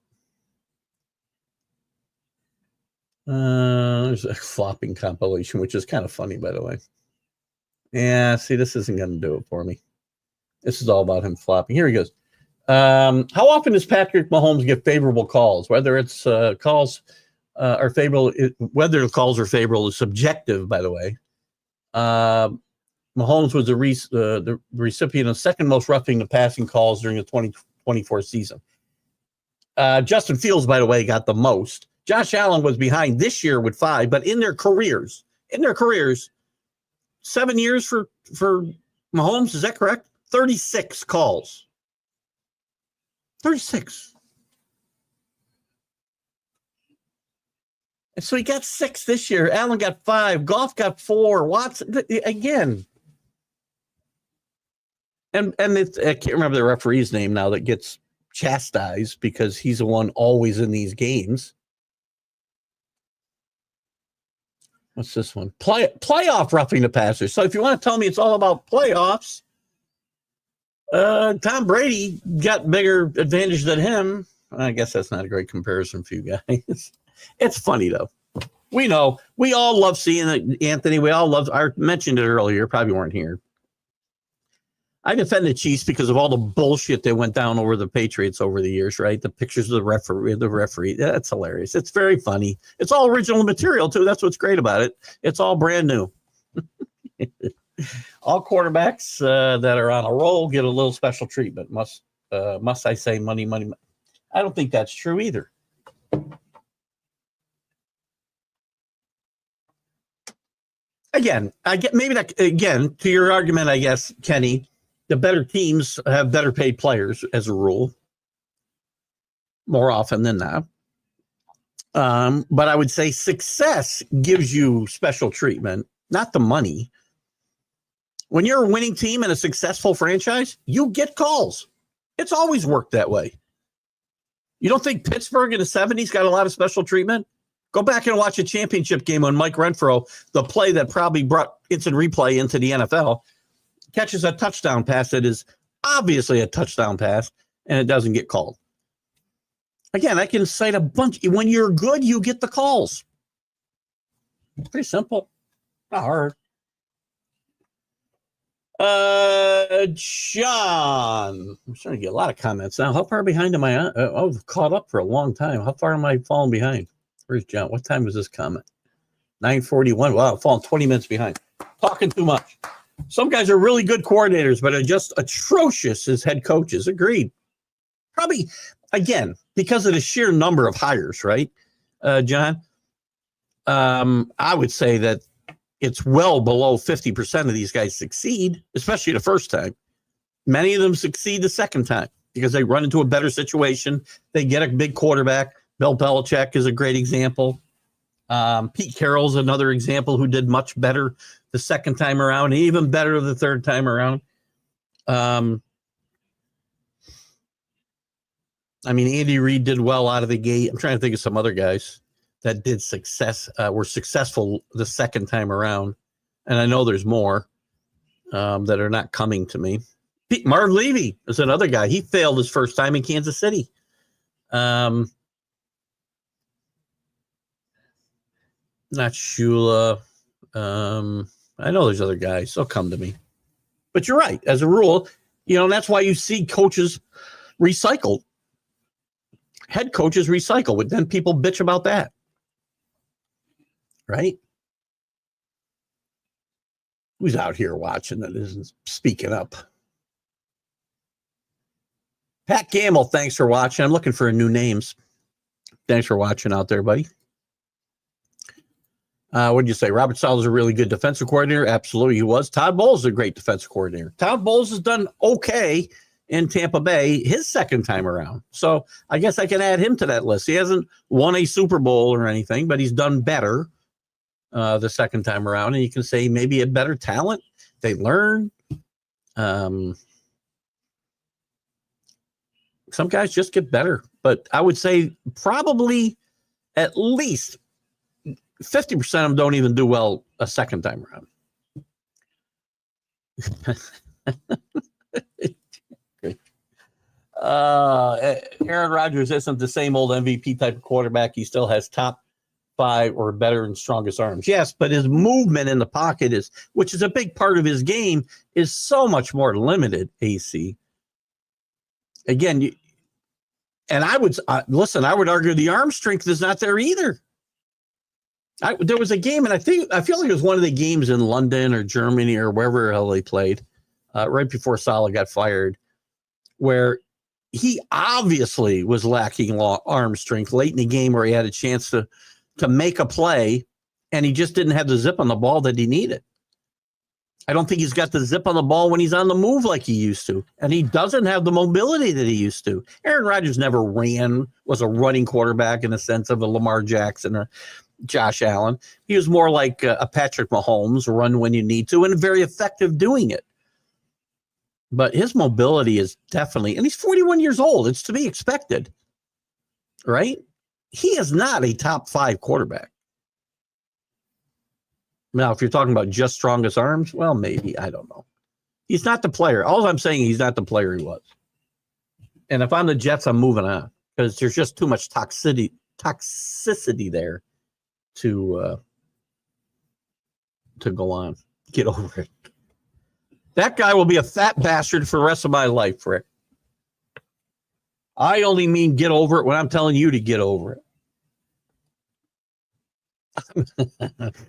There's a flopping compilation, which is kind of funny, by the way. Yeah, see, this isn't going to do it for me. This is all about him flopping. Here he goes. How often does Patrick Mahomes get favorable calls? Whether it's calls are favorable, whether the calls are favorable is subjective, by the way. Mahomes was the recipient of second most roughing the passing calls during the 2024 season. Justin Fields, by the way, got the most. Josh Allen was behind this year with 5, but in their careers, 7 years for Mahomes, is that correct? 36 calls. 36. And so he got 6 this year. Allen got 5. Goff got 4. Watson, again. And I can't remember the referee's name now that gets chastised because he's the one always in these games. What's this one? Playoff roughing the passer. So if you want to tell me it's all about playoffs, Tom Brady got bigger advantage than him. I guess that's not a great comparison for you guys. It's funny, though. We know. We all love seeing it, Anthony. We all love. I mentioned it earlier. Probably weren't here. I defend the Chiefs because of all the bullshit that went down over the Patriots over the years, right? The pictures of the referee. That's hilarious. It's very funny. It's all original material, too. That's what's great about it. It's all brand new. All quarterbacks that are on a roll get a little special treatment. Must I say money? I don't think that's true either. Again, to your argument, I guess, Kenny, the better teams have better paid players as a rule, more often than not. But I would say success gives you special treatment, not the money. When you're a winning team and a successful franchise, you get calls. It's always worked that way. You don't think Pittsburgh in the 70s got a lot of special treatment? Go back and watch a championship game on Mike Renfro, the play that probably brought instant replay into the NFL. catches a touchdown pass that is obviously a touchdown pass, and it doesn't get called. Again, I can cite a bunch. When you're good, you get the calls. Pretty simple. Not hard. John, I'm starting to get a lot of comments now. How far behind am I? I've caught up for a long time. How far am I falling behind? Where's John? What time was this comment? 9:41. Wow, I'm falling 20 minutes behind. Talking too much. Some guys are really good coordinators, but are just atrocious as head coaches. Agreed. Probably, again, because of the sheer number of hires, right, John? I would say that it's well below 50% of these guys succeed, especially the first time. Many of them succeed the second time because they run into a better situation. They get a big quarterback. Bill Belichick is a great example. Pete Carroll's another example who did much better the second time around, and even better the third time around. I mean, Andy Reid did well out of the gate. I'm trying to think of some other guys that were successful the second time around. And I know there's more that are not coming to me. Marv Levy is another guy. He failed his first time in Kansas City. Not Shula. I know there's other guys. They'll come to me. But you're right. As a rule, that's why you see coaches recycle. Head coaches recycle, but then people bitch about that. Right? Who's out here watching that isn't speaking up? Pat Gamble, thanks for watching. I'm looking for new names. Thanks for watching out there, buddy. What did you say? Robert Saleh is a really good defensive coordinator. Absolutely, he was. Todd Bowles is a great defensive coordinator. Todd Bowles has done okay in Tampa Bay his second time around. So I guess I can add him to that list. He hasn't won a Super Bowl or anything, but he's done better the second time around. And you can say maybe a better talent. They learn. Some guys just get better. But I would say probably at least 50% of them don't even do well a second time around. Aaron Rodgers isn't the same old MVP type of quarterback. He still has top 5 or better and strongest arms. Yes, but his movement in the pocket which is a big part of his game, is so much more limited, AC. Again, I would argue the arm strength is not there either. There was a game, and I feel like it was one of the games in London or Germany or wherever the hell they played, right before Saleh got fired, where he obviously was lacking arm strength late in the game, where he had a chance to make a play, and he just didn't have the zip on the ball that he needed. I don't think he's got the zip on the ball when he's on the move like he used to, and he doesn't have the mobility that he used to. Aaron Rodgers never was a running quarterback in the sense of a Lamar Jackson or Josh Allen. He was more like a Patrick Mahomes, run when you need to, and very effective doing it. But his mobility is definitely, and he's 41 years old. It's to be expected, right? He is not a top 5 quarterback. Now, if you're talking about just strongest arms, well, maybe. I don't know. He's not the player. All I'm saying, he's not the player he was. And if I'm the Jets, I'm moving on because there's just too much toxicity there to go on. Get over it. That guy will be a fat bastard for the rest of my life, Rick. I only mean get over it when I'm telling you to get over it.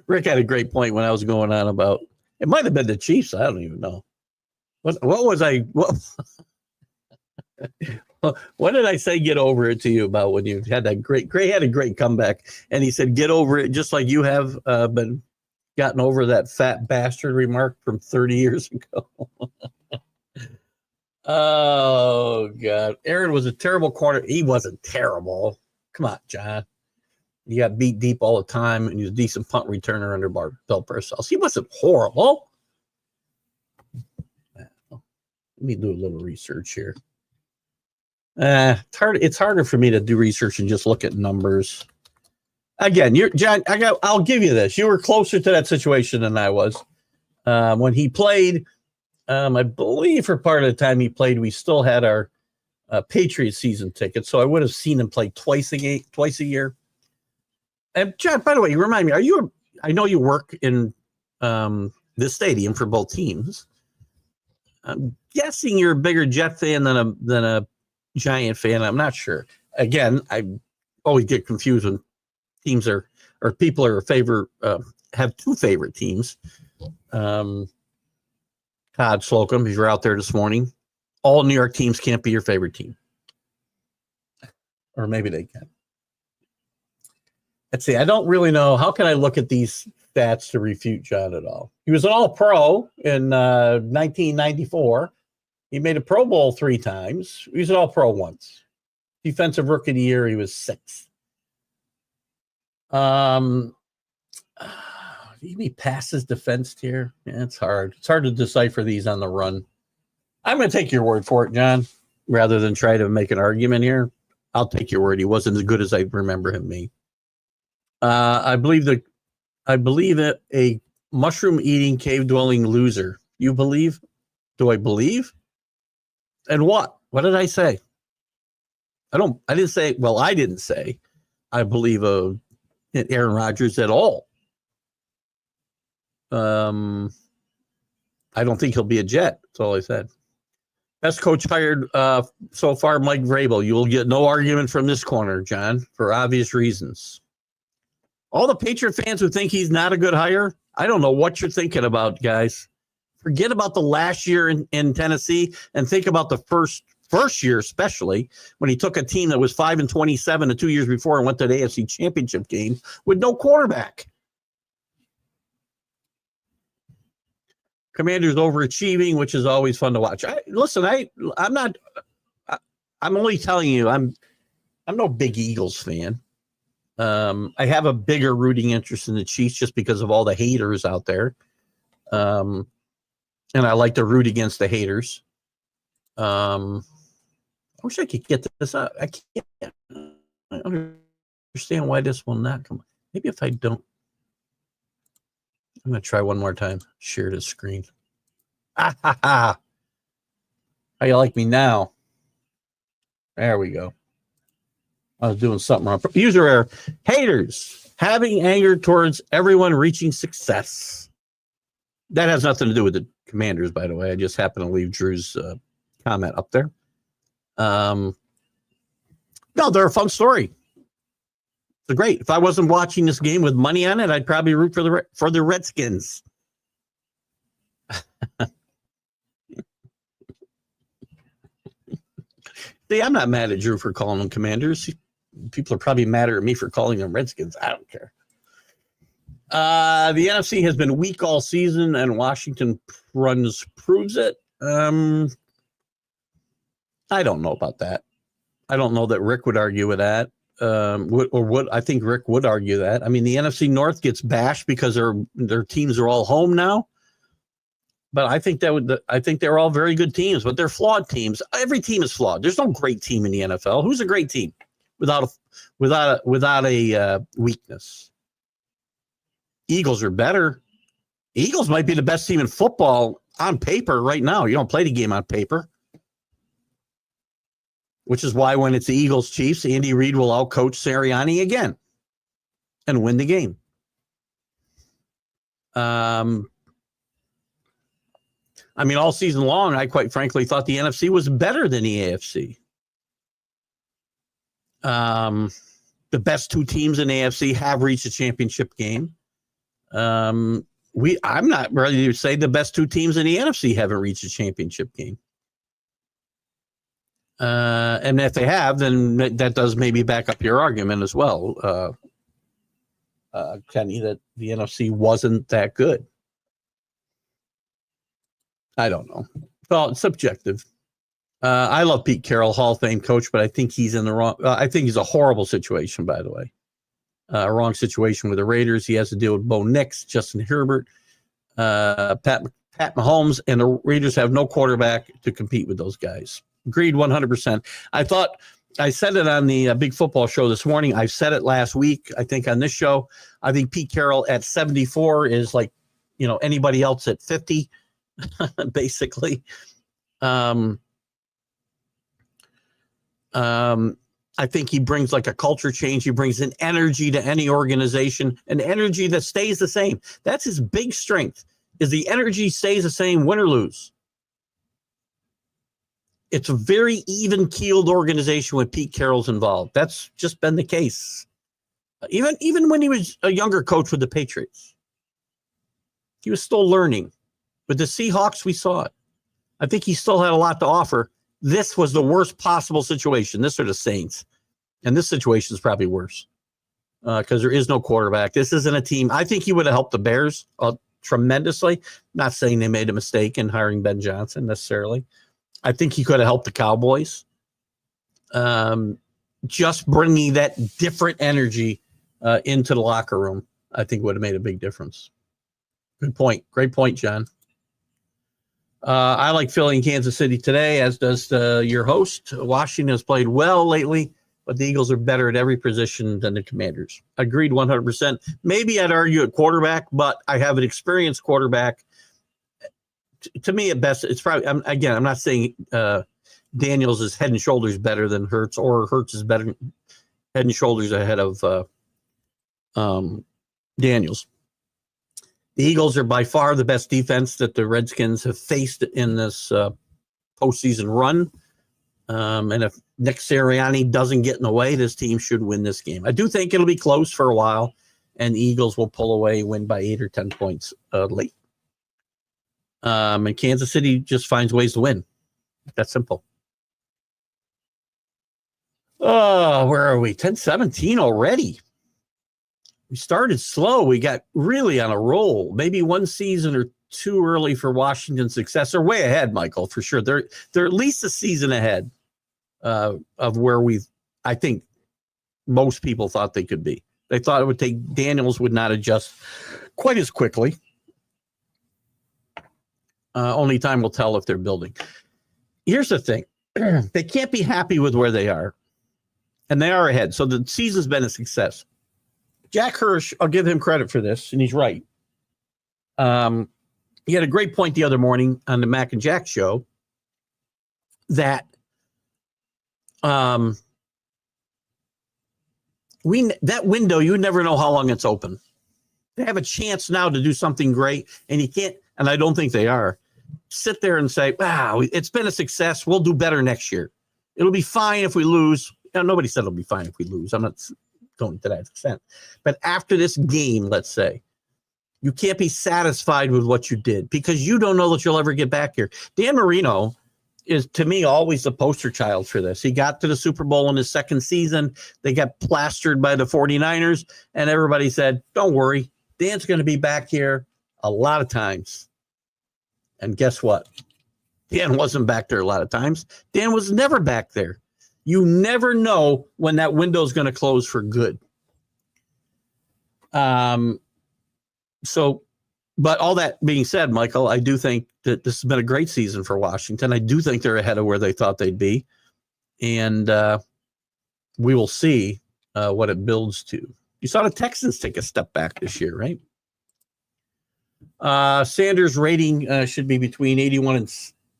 Rick had a great point when I was going on about, it might have been the Chiefs. I don't even know. What was I? What did I say? Get over it to you about when you had that great comeback, and he said, "Get over it," just like you have been gotten over that fat bastard remark from 30 years ago. Oh God, Aaron was a terrible corner. He wasn't terrible. Come on, John. He got beat deep all the time, and he was a decent punt returner under Bill Parcells. He wasn't horrible. Let me do a little research here. It's harder for me to do research and just look at numbers. Again, John. I'll give you this. You were closer to that situation than I was when he played I believe for part of the time he played, we still had our Patriots season tickets, so I would have seen him play twice a year. And John, by the way, remind me, I know you work in this stadium for both teams. I'm guessing you're a bigger Jet fan than a Giant fan. I'm not sure. Again, I always get confused when teams are or people are have two favorite teams. Todd Slocum, if you're out there this morning, all New York teams can't be your favorite team, or maybe they can. Let's see. I don't really know. How can I look at these stats to refute John at all? He was an All-Pro in 1994. He made a Pro Bowl 3 times. He was an All-Pro once. Defensive Rookie of the Year, he was 6th. He passes defense here. Yeah, it's hard. It's hard to decipher these on the run. I'm going to take your word for it, John, rather than try to make an argument here. I'll take your word. He wasn't as good as I remember him being. I believe it a mushroom-eating, cave-dwelling loser. You believe? Do I believe? And what? What did I say? I didn't say. Well, I didn't say I believe Aaron Rodgers at all. I don't think he'll be a Jet. That's all I said. Best coach hired so far, Mike Vrabel. You will get no argument from this corner, John, for obvious reasons. All the Patriot fans who think he's not a good hire, I don't know what you're thinking about, guys. Forget about the last year in Tennessee and think about the first year, especially when he took a team that was 5-27 the 2 years before and went to the AFC Championship game with no quarterback. Commanders overachieving, which is always fun to watch. I'm only telling you, I'm no big Eagles fan. I have a bigger rooting interest in the Chiefs just because of all the haters out there. And I like to root against the haters. I wish I could get this out. I can't. I understand why this will not come. Maybe if I don't. I'm going to try one more time. Share the screen. Ah, ha, ha. How you like me now? There we go. I was doing something wrong. User error. Haters having anger towards everyone reaching success. That has nothing to do with the Commanders, by the way. I just happened to leave Drew's comment up there. No, they're a fun story. It's great. If I wasn't watching this game with money on it, I'd probably root for the Redskins. See, I'm not mad at Drew for calling them Commanders. People are probably madder at me for calling them Redskins. I don't care. The NFC has been weak all season, and Washington runs proves it. I don't know about that. I don't know that Rick would argue with that. I think Rick would argue that. I mean, the NFC North gets bashed because their teams are all home now. But I think they're all very good teams, but they're flawed teams. Every team is flawed. There's no great team in the NFL. Who's a great team without a weakness? Eagles are better. Eagles might be the best team in football on paper right now. You don't play the game on paper. Which is why when it's the Eagles Chiefs, Andy Reid will outcoach Sirianni again and win the game. I mean, all season long, I quite frankly thought the NFC was better than the AFC. The best two teams in the AFC have reached a championship game. I'm not ready to say the best two teams in the NFC haven't reached a championship game. And if they have, then that does maybe back up your argument as well, Kenny, that the NFC wasn't that good. I don't know. Well, it's subjective. I love Pete Carroll, Hall of Fame coach, but I think he's in the wrong. I think he's a horrible situation, by the way. A wrong situation with the Raiders. He has to deal with Bo Nix, Justin Herbert, Pat Mahomes, and the Raiders have no quarterback to compete with those guys. Agreed 100%. I said it on the Big Football Show this morning. I said it last week, I think, on this show. I think Pete Carroll at 74 is like, anybody else at 50. basically. I think he brings like a culture change. He brings an energy to any organization, an energy that stays the same. That's his big strength, is the energy stays the same, win or lose. It's a very even-keeled organization when Pete Carroll's involved. That's just been the case. Even when he was a younger coach with the Patriots. He was still learning. With the Seahawks, we saw it. I think he still had a lot to offer. This was the worst possible situation. This are the Saints. And this situation is probably worse because there is no quarterback. This isn't a team. I think he would have helped the Bears tremendously. Not saying they made a mistake in hiring Ben Johnson necessarily. I think he could have helped the Cowboys. Just bringing that different energy into the locker room, I think would have made a big difference. Good point. Great point, John. I like Philly and Kansas City today, as does your host. Washington has played well lately, but the Eagles are better at every position than the Commanders. Agreed 100%. Maybe I'd argue at quarterback, but I have an experienced quarterback. To me, at best, it's probably, I'm not saying Daniels is head and shoulders better than Hurts, or Hurts is better, head and shoulders ahead of Daniels. The Eagles are by far the best defense that the Redskins have faced in this postseason run. And if Nick Sirianni doesn't get in the way, this team should win this game. I do think it'll be close for a while, and the Eagles will pull away, win by 8 or 10 points late. And Kansas City just finds ways to win. That's simple. Oh, where are we? 10-17 already. We started slow. We got really on a roll. Maybe one season or two early for Washington's success. They're way ahead, Michael, for sure. They're at least a season ahead of where I think most people thought they could be. They thought it would take, Daniels would not adjust quite as quickly. Only time will tell if they're building. Here's the thing. They can't be happy with where they are. And they are ahead. So the season's been a success. Jack Hirsch, I'll give him credit for this, and he's right. He had a great point the other morning on the Mac and Jack show that that window, you never know how long it's open. They have a chance now to do something great, and you can't, and I don't think they are, sit there and say, wow, it's been a success. We'll do better next year. It'll be fine if we lose. Nobody said it'll be fine if we lose. I'm not going to that extent. But after this game, let's say, you can't be satisfied with what you did because you don't know that you'll ever get back here. Dan Marino is, to me, always the poster child for this. He got to the Super Bowl in his second season. They got plastered by the 49ers, and everybody said, don't worry, Dan's going to be back here a lot of times. And guess what? Dan wasn't back there a lot of times. Dan was never back there. You never know when that window is going to close for good. But all that being said, Michael, I do think that this has been a great season for Washington. I do think they're ahead of where they thought they'd be. And we will see what it builds to. You saw the Texans take a step back this year, right? Sanders' rating should be between 81 and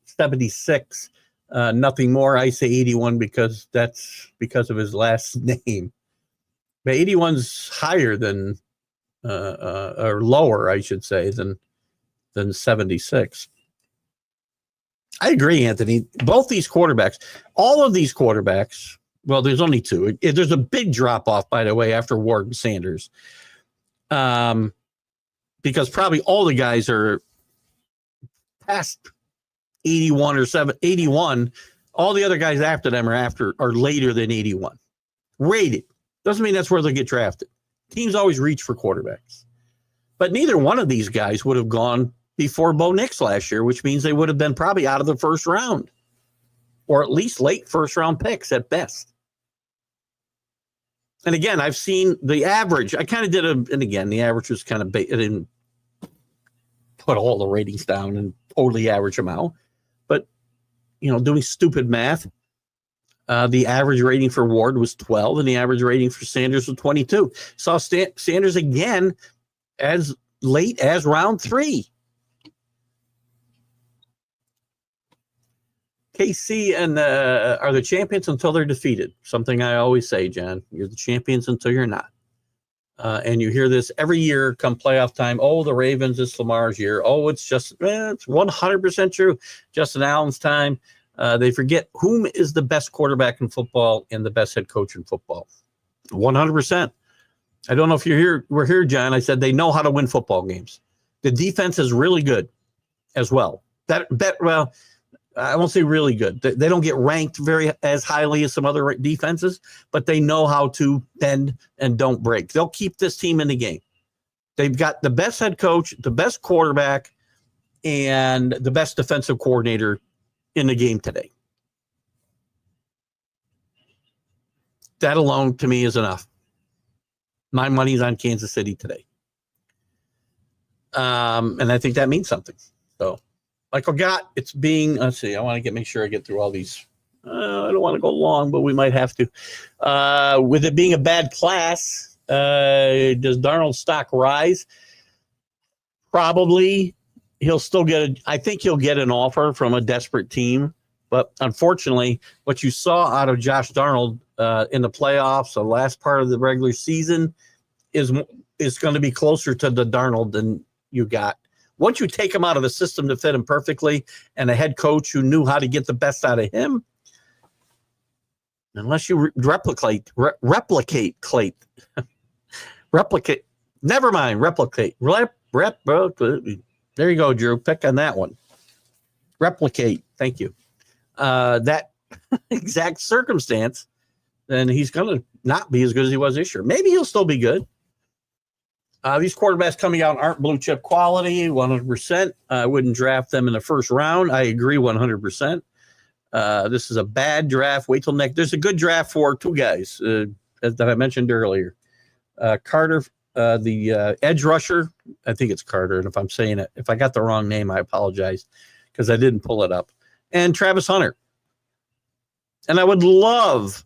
76. Nothing more. I say 81 because that's because of his last name. But 81's higher than, or lower, I should say, than 76. I agree, Anthony. Both these quarterbacks, all of these quarterbacks, well, there's only two. There's a big drop off, by the way, after Ward and Sanders. Because probably all the guys are past 81 or 81. All the other guys after them are later than 81. Rated. Doesn't mean that's where they'll get drafted. Teams always reach for quarterbacks. But neither one of these guys would have gone before Bo Nix last year, which means they would have been probably out of the first round. Or at least late first round picks at best. And again, I've seen the average. I kind of did and again, the average was kind of, I didn't put all the ratings down and totally average them out. But, doing stupid math, the average rating for Ward was 12 and the average rating for Sanders was 22. Saw Sanders again as late as round 3. KC and are the champions until they're defeated. Something I always say, John. You're the champions until you're not. And you hear this every year come playoff time. Oh, the Ravens, it's Lamar's year. Oh, it's 100% true. Justin Allen's time. They forget whom is the best quarterback in football and the best head coach in football. 100%. I don't know if we're here, John. I said they know how to win football games. The defense is really good as well. Well, I won't say really good. They don't get ranked as highly as some other defenses, but they know how to bend and don't break. They'll keep this team in the game. They've got the best head coach, the best quarterback, and the best defensive coordinator in the game today. That alone, to me, is enough. My money's on Kansas City today. And I think that means something. So, like I got, it's being, let's see, I want to make sure I get through all these. I don't want to go long, but we might have to. With it being a bad class, does Darnold's stock rise? Probably. He'll still I think he'll get an offer from a desperate team. But unfortunately, what you saw out of Josh Darnold in the playoffs, the last part of the regular season, is going to be closer to the Darnold than you got. Once you take him out of the system to fit him perfectly and a head coach who knew how to get the best out of him, unless you replicate, never mind, replicate. There you go, Drew. Pick on that one. Replicate. Thank you. That exact circumstance, then he's going to not be as good as he was this year. Maybe he'll still be good. These quarterbacks coming out aren't blue chip quality, 100%. I wouldn't draft them in the first round. I agree 100%. This is a bad draft. Wait till next. There's a good draft for two guys that I mentioned earlier. Carter, the edge rusher. I think it's Carter. And if I'm saying it, if I got the wrong name, I apologize because I didn't pull it up. And Travis Hunter. And I would love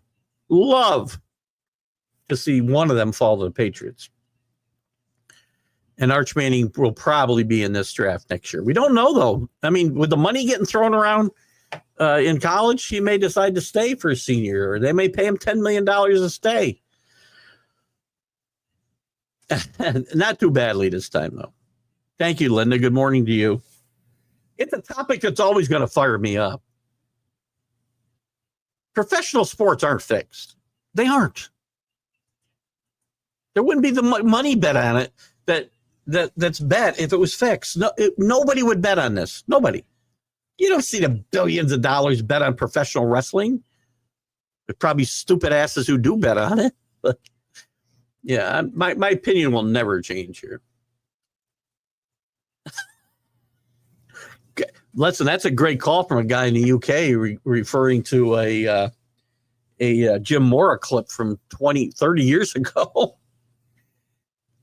to see one of them fall to the Patriots. And Arch Manning will probably be in this draft next year. We don't know, though. I mean, with the money getting thrown around in college, he may decide to stay for his senior year, or they may pay him $10 million to stay. Not too badly this time, though. Thank you, Linda. Good morning to you. It's a topic that's always going to fire me up. Professional sports aren't fixed. They aren't. There wouldn't be the money bet on it that's bet if it was fixed. Nobody would bet on this. Nobody. You don't see the billions of dollars bet on professional wrestling. There's probably stupid asses who do bet on it. But yeah, my opinion will never change here. Listen, that's a great call from a guy in the UK referring to a Jim Mora clip from 30 years ago.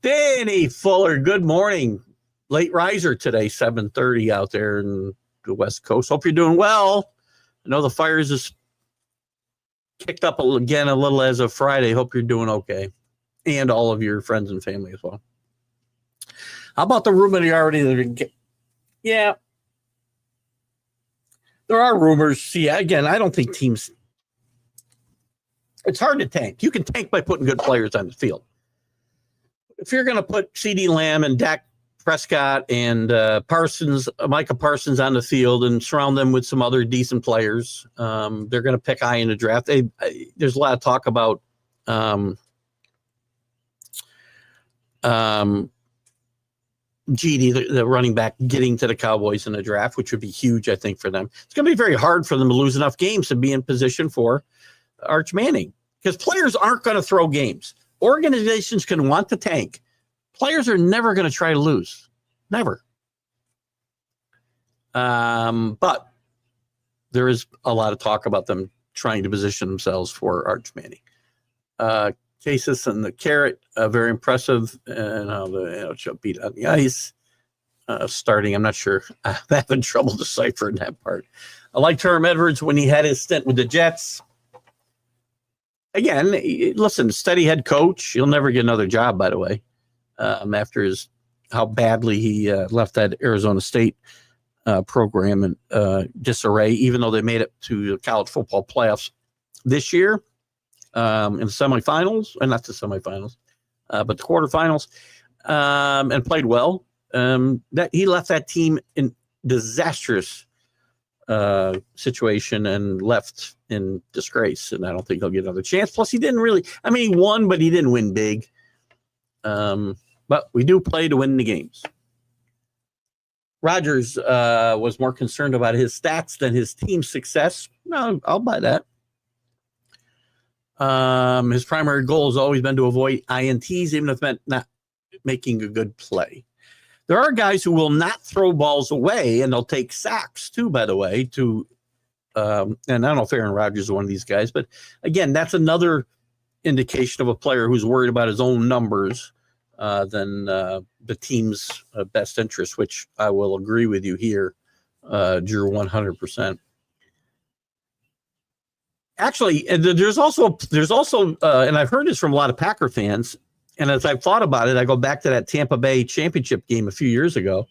Danny Fuller, good morning. Late riser today, 7:30 out there in the West Coast. Hope you're doing well. I know the fires is kicked up again a little as of Friday. Hope you're doing okay. And all of your friends and family as well. How about the rumor Yeah. There are rumors. See, again, I don't think teams. It's hard to tank. You can tank by putting good players on the field. If you're going to put CeeDee Lamb and Dak Prescott and Micah Parsons on the field and surround them with some other decent players, they're going to pick high in the draft. There's a lot of talk about GD, the running back, getting to the Cowboys in the draft, which would be huge, I think, for them. It's going to be very hard for them to lose enough games to be in position for Arch Manning because players aren't going to throw games. Organizations can want to tank. Players are never going to try to lose. Never. But there is a lot of talk about them trying to position themselves for Arch Manning. Cases and the Carrot, very impressive. And how the NHL beat on the ice. Starting, I'm not sure. I'm having trouble deciphering that part. I liked Herm Edwards when he had his stint with the Jets. Again, listen, steady head coach. He'll never get another job, by the way, after how badly he left that Arizona State program in disarray, even though they made it to the college football playoffs this year in the semifinals, and not the semifinals, but the quarterfinals, and played well. That he left that team in disastrous situation and left in disgrace, and I don't think he'll get another chance. Plus, he didn't really. I mean, he won, but he didn't win big. But we do play to win the games. Rodgers was more concerned about his stats than his team's success. No, I'll buy that. His primary goal has always been to avoid INTs, even if it meant not making a good play. There are guys who will not throw balls away, and they'll take sacks too, by the way, and I don't know if Aaron Rodgers is one of these guys, but again, that's another indication of a player who's worried about his own numbers than the team's best interest, which I will agree with you here, Drew, 100%. Actually, there's also, and I've heard this from a lot of Packer fans, and as I've thought about it, I go back to that Tampa Bay championship game a few years ago.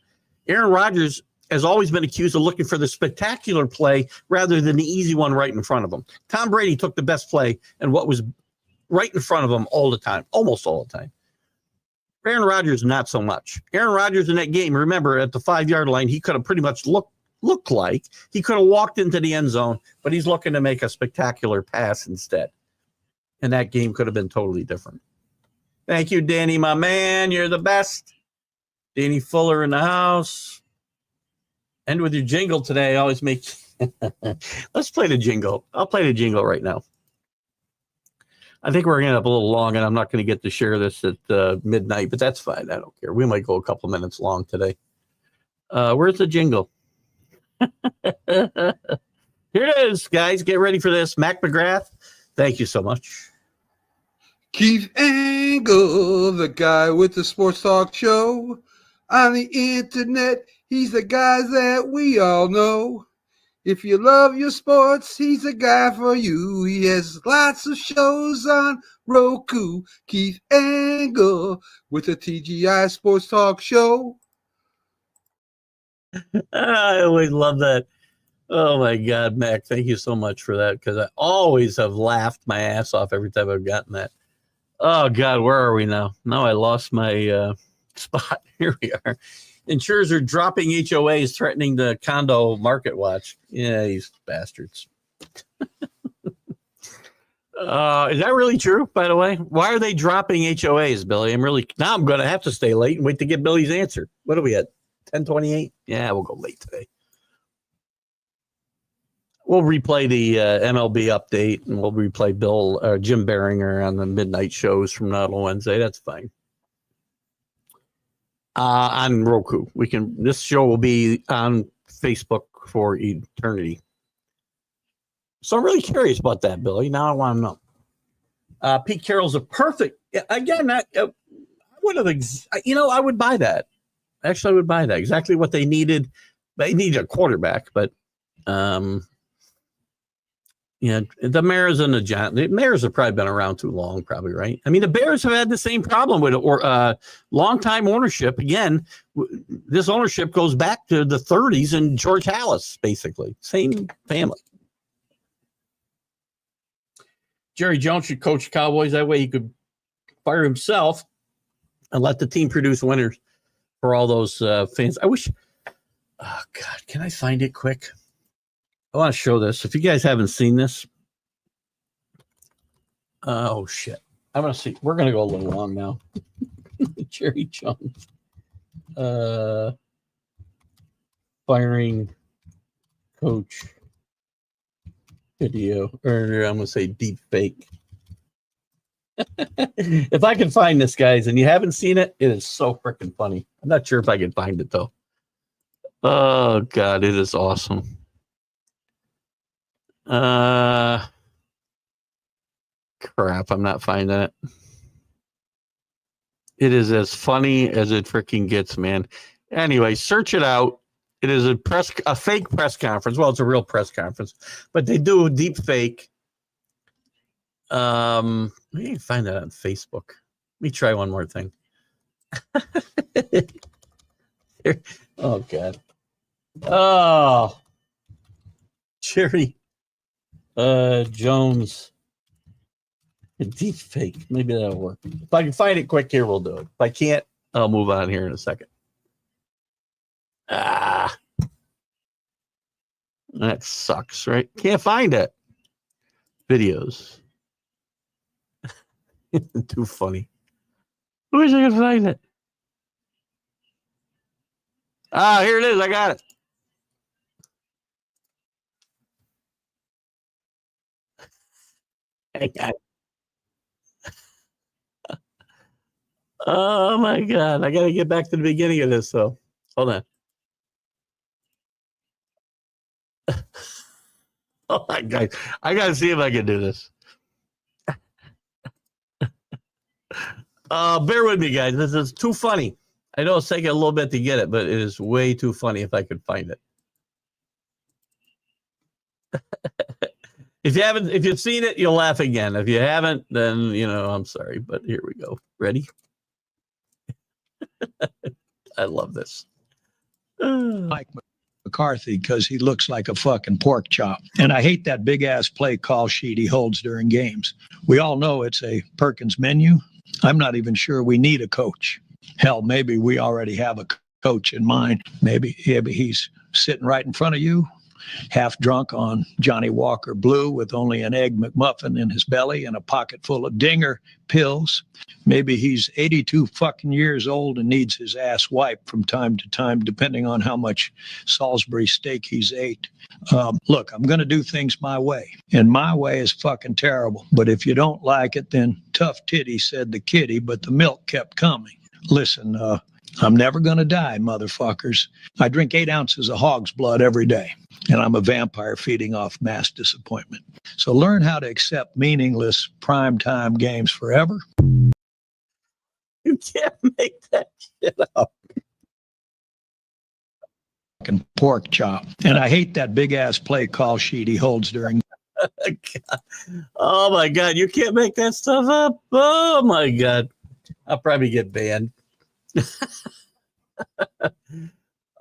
Aaron Rodgers has always been accused of looking for the spectacular play rather than the easy one right in front of him. Tom Brady took the best play and what was right in front of him all the time, almost all the time. Aaron Rodgers, not so much. Aaron Rodgers in that game, remember, at the 5-yard line, he could have pretty much looked like he could have walked into the end zone, but he's looking to make a spectacular pass instead. And that game could have been totally different. Thank you, Danny, my man. You're the best. Danny Fuller in the house. End with your jingle today. I always make. Let's play the jingle. I'll play the jingle right now. I think we're going to end up a little long, and I'm not going to get to share this at midnight, but that's fine. I don't care. We might go a couple minutes long today. Where's the jingle? Here it is, guys. Get ready for this. Mac McGrath, thank you so much.
Keith Engle, the guy with the sports talk show. On the internet, he's the guy that we all know. If you love your sports, he's the guy for you. He has lots of shows on Roku. Keith Engle with the TGI Sports Talk Show.
I always love that. Oh, my God, Mac, thank you so much for that, because I always have laughed my ass off every time I've gotten that. Oh, God, where are we now? Now I lost my spot. Here we are. Insurers are dropping HOAs, threatening the condo market watch. Yeah, these bastards. Is that really true, by the way? Why are they dropping HOAs, Billy? Now I'm going to have to stay late and wait to get Billy's answer. What are we at? 10:28? Yeah, we'll go late today. We'll replay the MLB update, and we'll replay Jim Behringer on the midnight shows from now to Wednesday. That's fine. On Roku, this show will be on Facebook for eternity. So I'm really curious about that, Billy. Now I want to know. Pete Carroll's a perfect. Again, I would have. I would buy that. Actually, I would buy that. Exactly what they needed. They needed a quarterback, but the Mariners and the Mariners have probably been around too long, probably, right? I mean, the Bears have had the same problem with long-time ownership. Again, this ownership goes back to the 30s and George Halas, basically. Same family. Jerry Jones should coach Cowboys. That way he could fire himself and let the team produce winners for all those fans. I wish. Oh, God, can I find it quick? I want to show this. If you guys haven't seen this. Oh, shit. I'm going to see. We're going to go a little long now. Jerry Jones. Firing coach video. Or I'm going to say deep fake. If I can find this, guys, and you haven't seen it, it is so freaking funny. I'm not sure if I can find it, though. Oh, God, it is awesome. Crap, I'm not finding it. It is as funny as it freaking gets, man. Anyway, search it out. It is a fake press conference. Well, it's a real press conference, but they do a deep fake. I can find that on Facebook. Let me try one more thing. Oh, God. Oh, Jerry Jones. Deep fake. Maybe that'll work. If I can find it quick here, we'll do it. If I can't, I'll move on here in a second. Ah, that sucks, right? Can't find it. Videos. Too funny. I wish I could find it. Ah, here it is. I got it. Hang on. Oh my God. I got to get back to the beginning of this, though. Hold on. Oh my God. I got to see if I can do this. Bear with me, guys. This is too funny. I know it's taking a little bit to get it, but it is way too funny if I could find it. If you've seen it, you'll laugh again. If you haven't, then, I'm sorry, but here we go. Ready? I love this.
Mike McCarthy, because he looks like a fucking pork chop. And I hate that big ass play call sheet he holds during games. We all know it's a Perkins menu. I'm not even sure we need a coach. Hell, maybe we already have a coach in mind. Maybe he's sitting right in front of you, half drunk on Johnny Walker Blue with only an egg McMuffin in his belly and a pocket full of Dinger pills. Maybe he's 82 fucking years old and needs his ass wiped from time to time, depending on how much Salisbury steak he's ate. Look, I'm going to do things my way, and my way is fucking terrible. But if you don't like it, then tough titty, said the kitty, but the milk kept coming. Listen, I'm never going to die, motherfuckers. I drink 8 ounces of hog's blood every day, and I'm a vampire feeding off mass disappointment. So learn how to accept meaningless primetime games forever.
You can't make that shit up.
Fucking pork chop. And I hate that big ass play call sheet he holds during.
Oh my God. You can't make that stuff up. Oh my God. I'll probably get banned.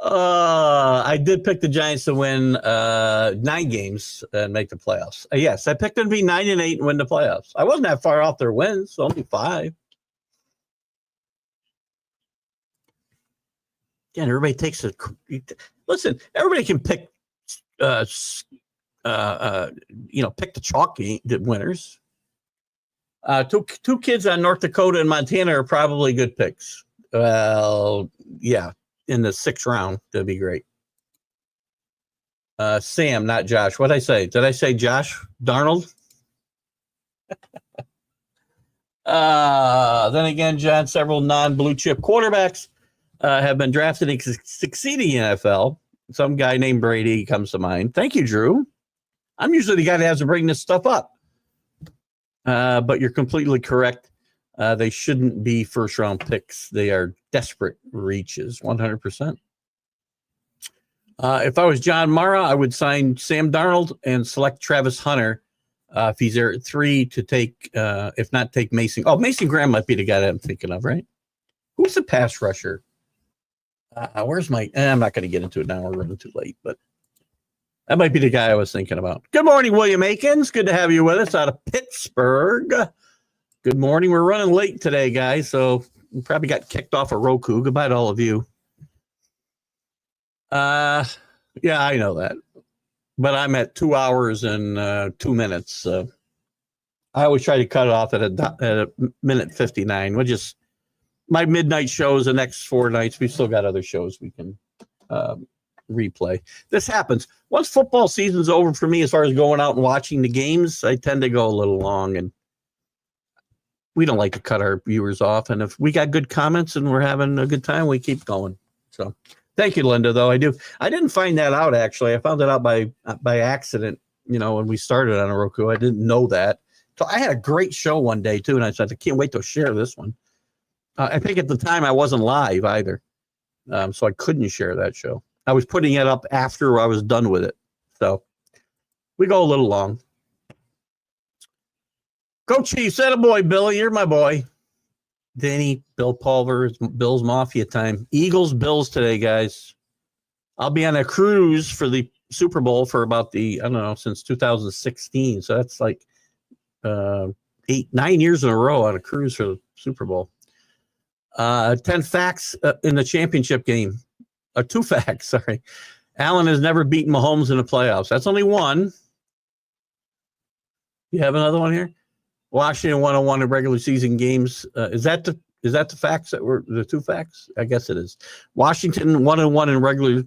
I did pick the Giants to win 9 games and make the playoffs. Yes, I picked them to be 9-8 and win the playoffs. I wasn't that far off their wins, only 5. Again, everybody takes a listen. Everybody can pick, pick the chalk game the winners. Two kids on North Dakota and Montana are probably good picks. Well, yeah, in the 6th round, that'd be great. Sam, not Josh. What'd I say? Did I say Josh Darnold? Then again, John, several non-blue chip quarterbacks have been drafted and succeeding in the NFL. Some guy named Brady comes to mind. Thank you, Drew. I'm usually the guy that has to bring this stuff up. But you're completely correct. They shouldn't be first-round picks. They are desperate reaches, 100%. If I was John Mara, I would sign Sam Darnold and select Travis Hunter if he's there at 3 to take, if not take Mason. Oh, Mason Graham might be the guy that I'm thinking of, right? Who's the pass rusher? Where's my? I'm not going to get into it now. We're running too late, but that might be the guy I was thinking about. Good morning, William Akins. Good to have you with us out of Pittsburgh. Good morning. We're running late today, guys, so we probably got kicked off of Roku. Goodbye to all of you. Yeah, I know that, but I'm at 2 hours and 2 minutes. So I always try to cut it off at a minute 59. We'll just my midnight shows the next 4 nights. We still got other shows we can replay. This happens once football season's over for me. As far as going out and watching the games, I tend to go a little long, and we don't like to cut our viewers off. And if we got good comments and we're having a good time, we keep going. So thank you, Linda. Though I didn't find that out actually. I found it out by accident. When we started on a Roku, I didn't know that. So I had a great show one day too, and I said I can't wait to share this one. I think at the time I wasn't live either, so I couldn't share that show. I was putting it up after I was done with it. So we go a little long. Go Chiefs, that a boy, Billy. You're my boy. Danny, Bill Pulver, Bills Mafia time. Eagles, Bills today, guys. I'll be on a cruise for the Super Bowl for about since 2016. So that's like 9 years in a row on a cruise for the Super Bowl. 10 facts in the championship game. 2 facts, sorry. Allen has never beaten Mahomes in the playoffs. That's only one. You have another one here? Washington 101 in regular season games. Is that the facts that were the 2 facts? I guess it is. Washington 101 in regular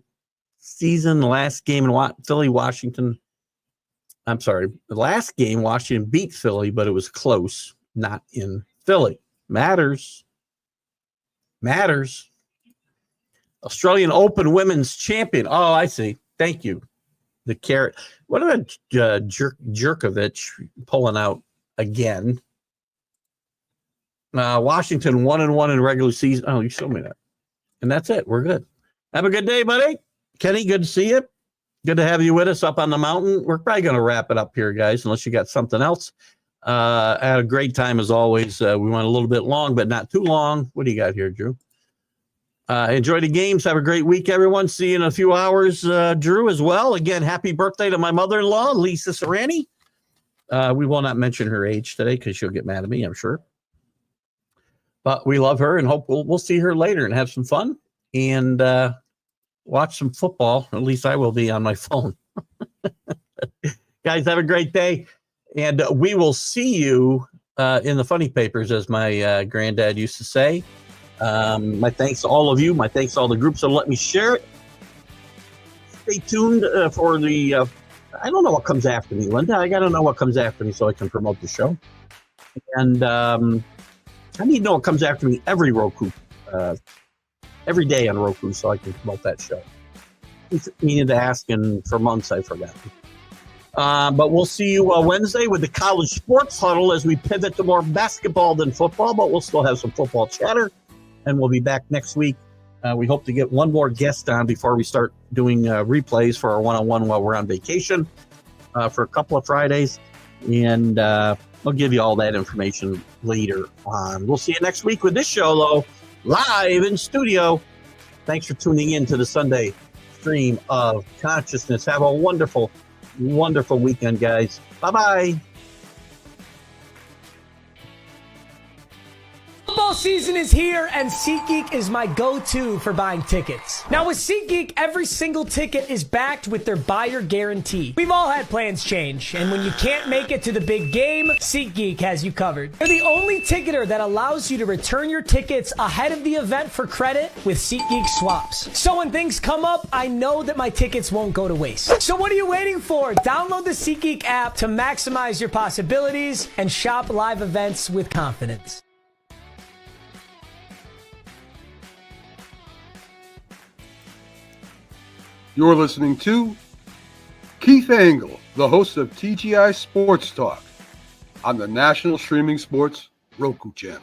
season. The last game in Philly, Washington. I'm sorry. The last game, Washington beat Philly, but it was close, not in Philly. Matters. Australian Open Women's Champion. Oh, I see. Thank you. The carrot. What about Djokovic pulling out again? Washington 1-1 in regular season. Oh, you showed me that. And that's it. We're good. Have a good day, buddy. Kenny, good to see you. Good to have you with us up on the mountain. We're probably going to wrap it up here, guys, unless you got something else. I had a great time as always. We went a little bit long, but not too long. What do you got here, Drew? Enjoy the games. Have a great week, everyone. See you in a few hours, Drew, as well. Again, happy birthday to my mother-in-law, Lisa Serrani. We will not mention her age today because she'll get mad at me, I'm sure. But we love her and hope we'll see her later and have some fun and watch some football. At least I will be on my phone. Guys, have a great day. And we will see you in the funny papers, as my granddad used to say. My thanks to all of you. My thanks to all the groups that let me share it. Stay tuned for the I don't know what comes after me, Linda. I got to know what comes after me so I can promote the show. And I need to know what comes after me every day on Roku so I can promote that show. I needed to ask, and for months I forgot. But we'll see you Wednesday with the College Sports Huddle as we pivot to more basketball than football, but we'll still have some football chatter. And we'll be back next week. We hope to get one more guest on before we start doing replays for our one-on-one while we're on vacation for a couple of Fridays. And I'll give you all that information later on. We'll see you next week with this show, though, live in studio. Thanks for tuning in to the Sunday stream of consciousness. Have a wonderful, wonderful weekend, guys. Bye-bye.
Football season is here, and SeatGeek is my go-to for buying tickets. Now with SeatGeek, every single ticket is backed with their buyer guarantee. We've all had plans change, and when you can't make it to the big game, SeatGeek has you covered. They're the only ticketer that allows you to return your tickets ahead of the event for credit with SeatGeek swaps. So when things come up, I know that my tickets won't go to waste. So what are you waiting for? Download the SeatGeek app to maximize your possibilities and shop live events with confidence.
You're listening to Keith Engle, the host of TGI Sports Talk on the National Streaming Sports Roku channel.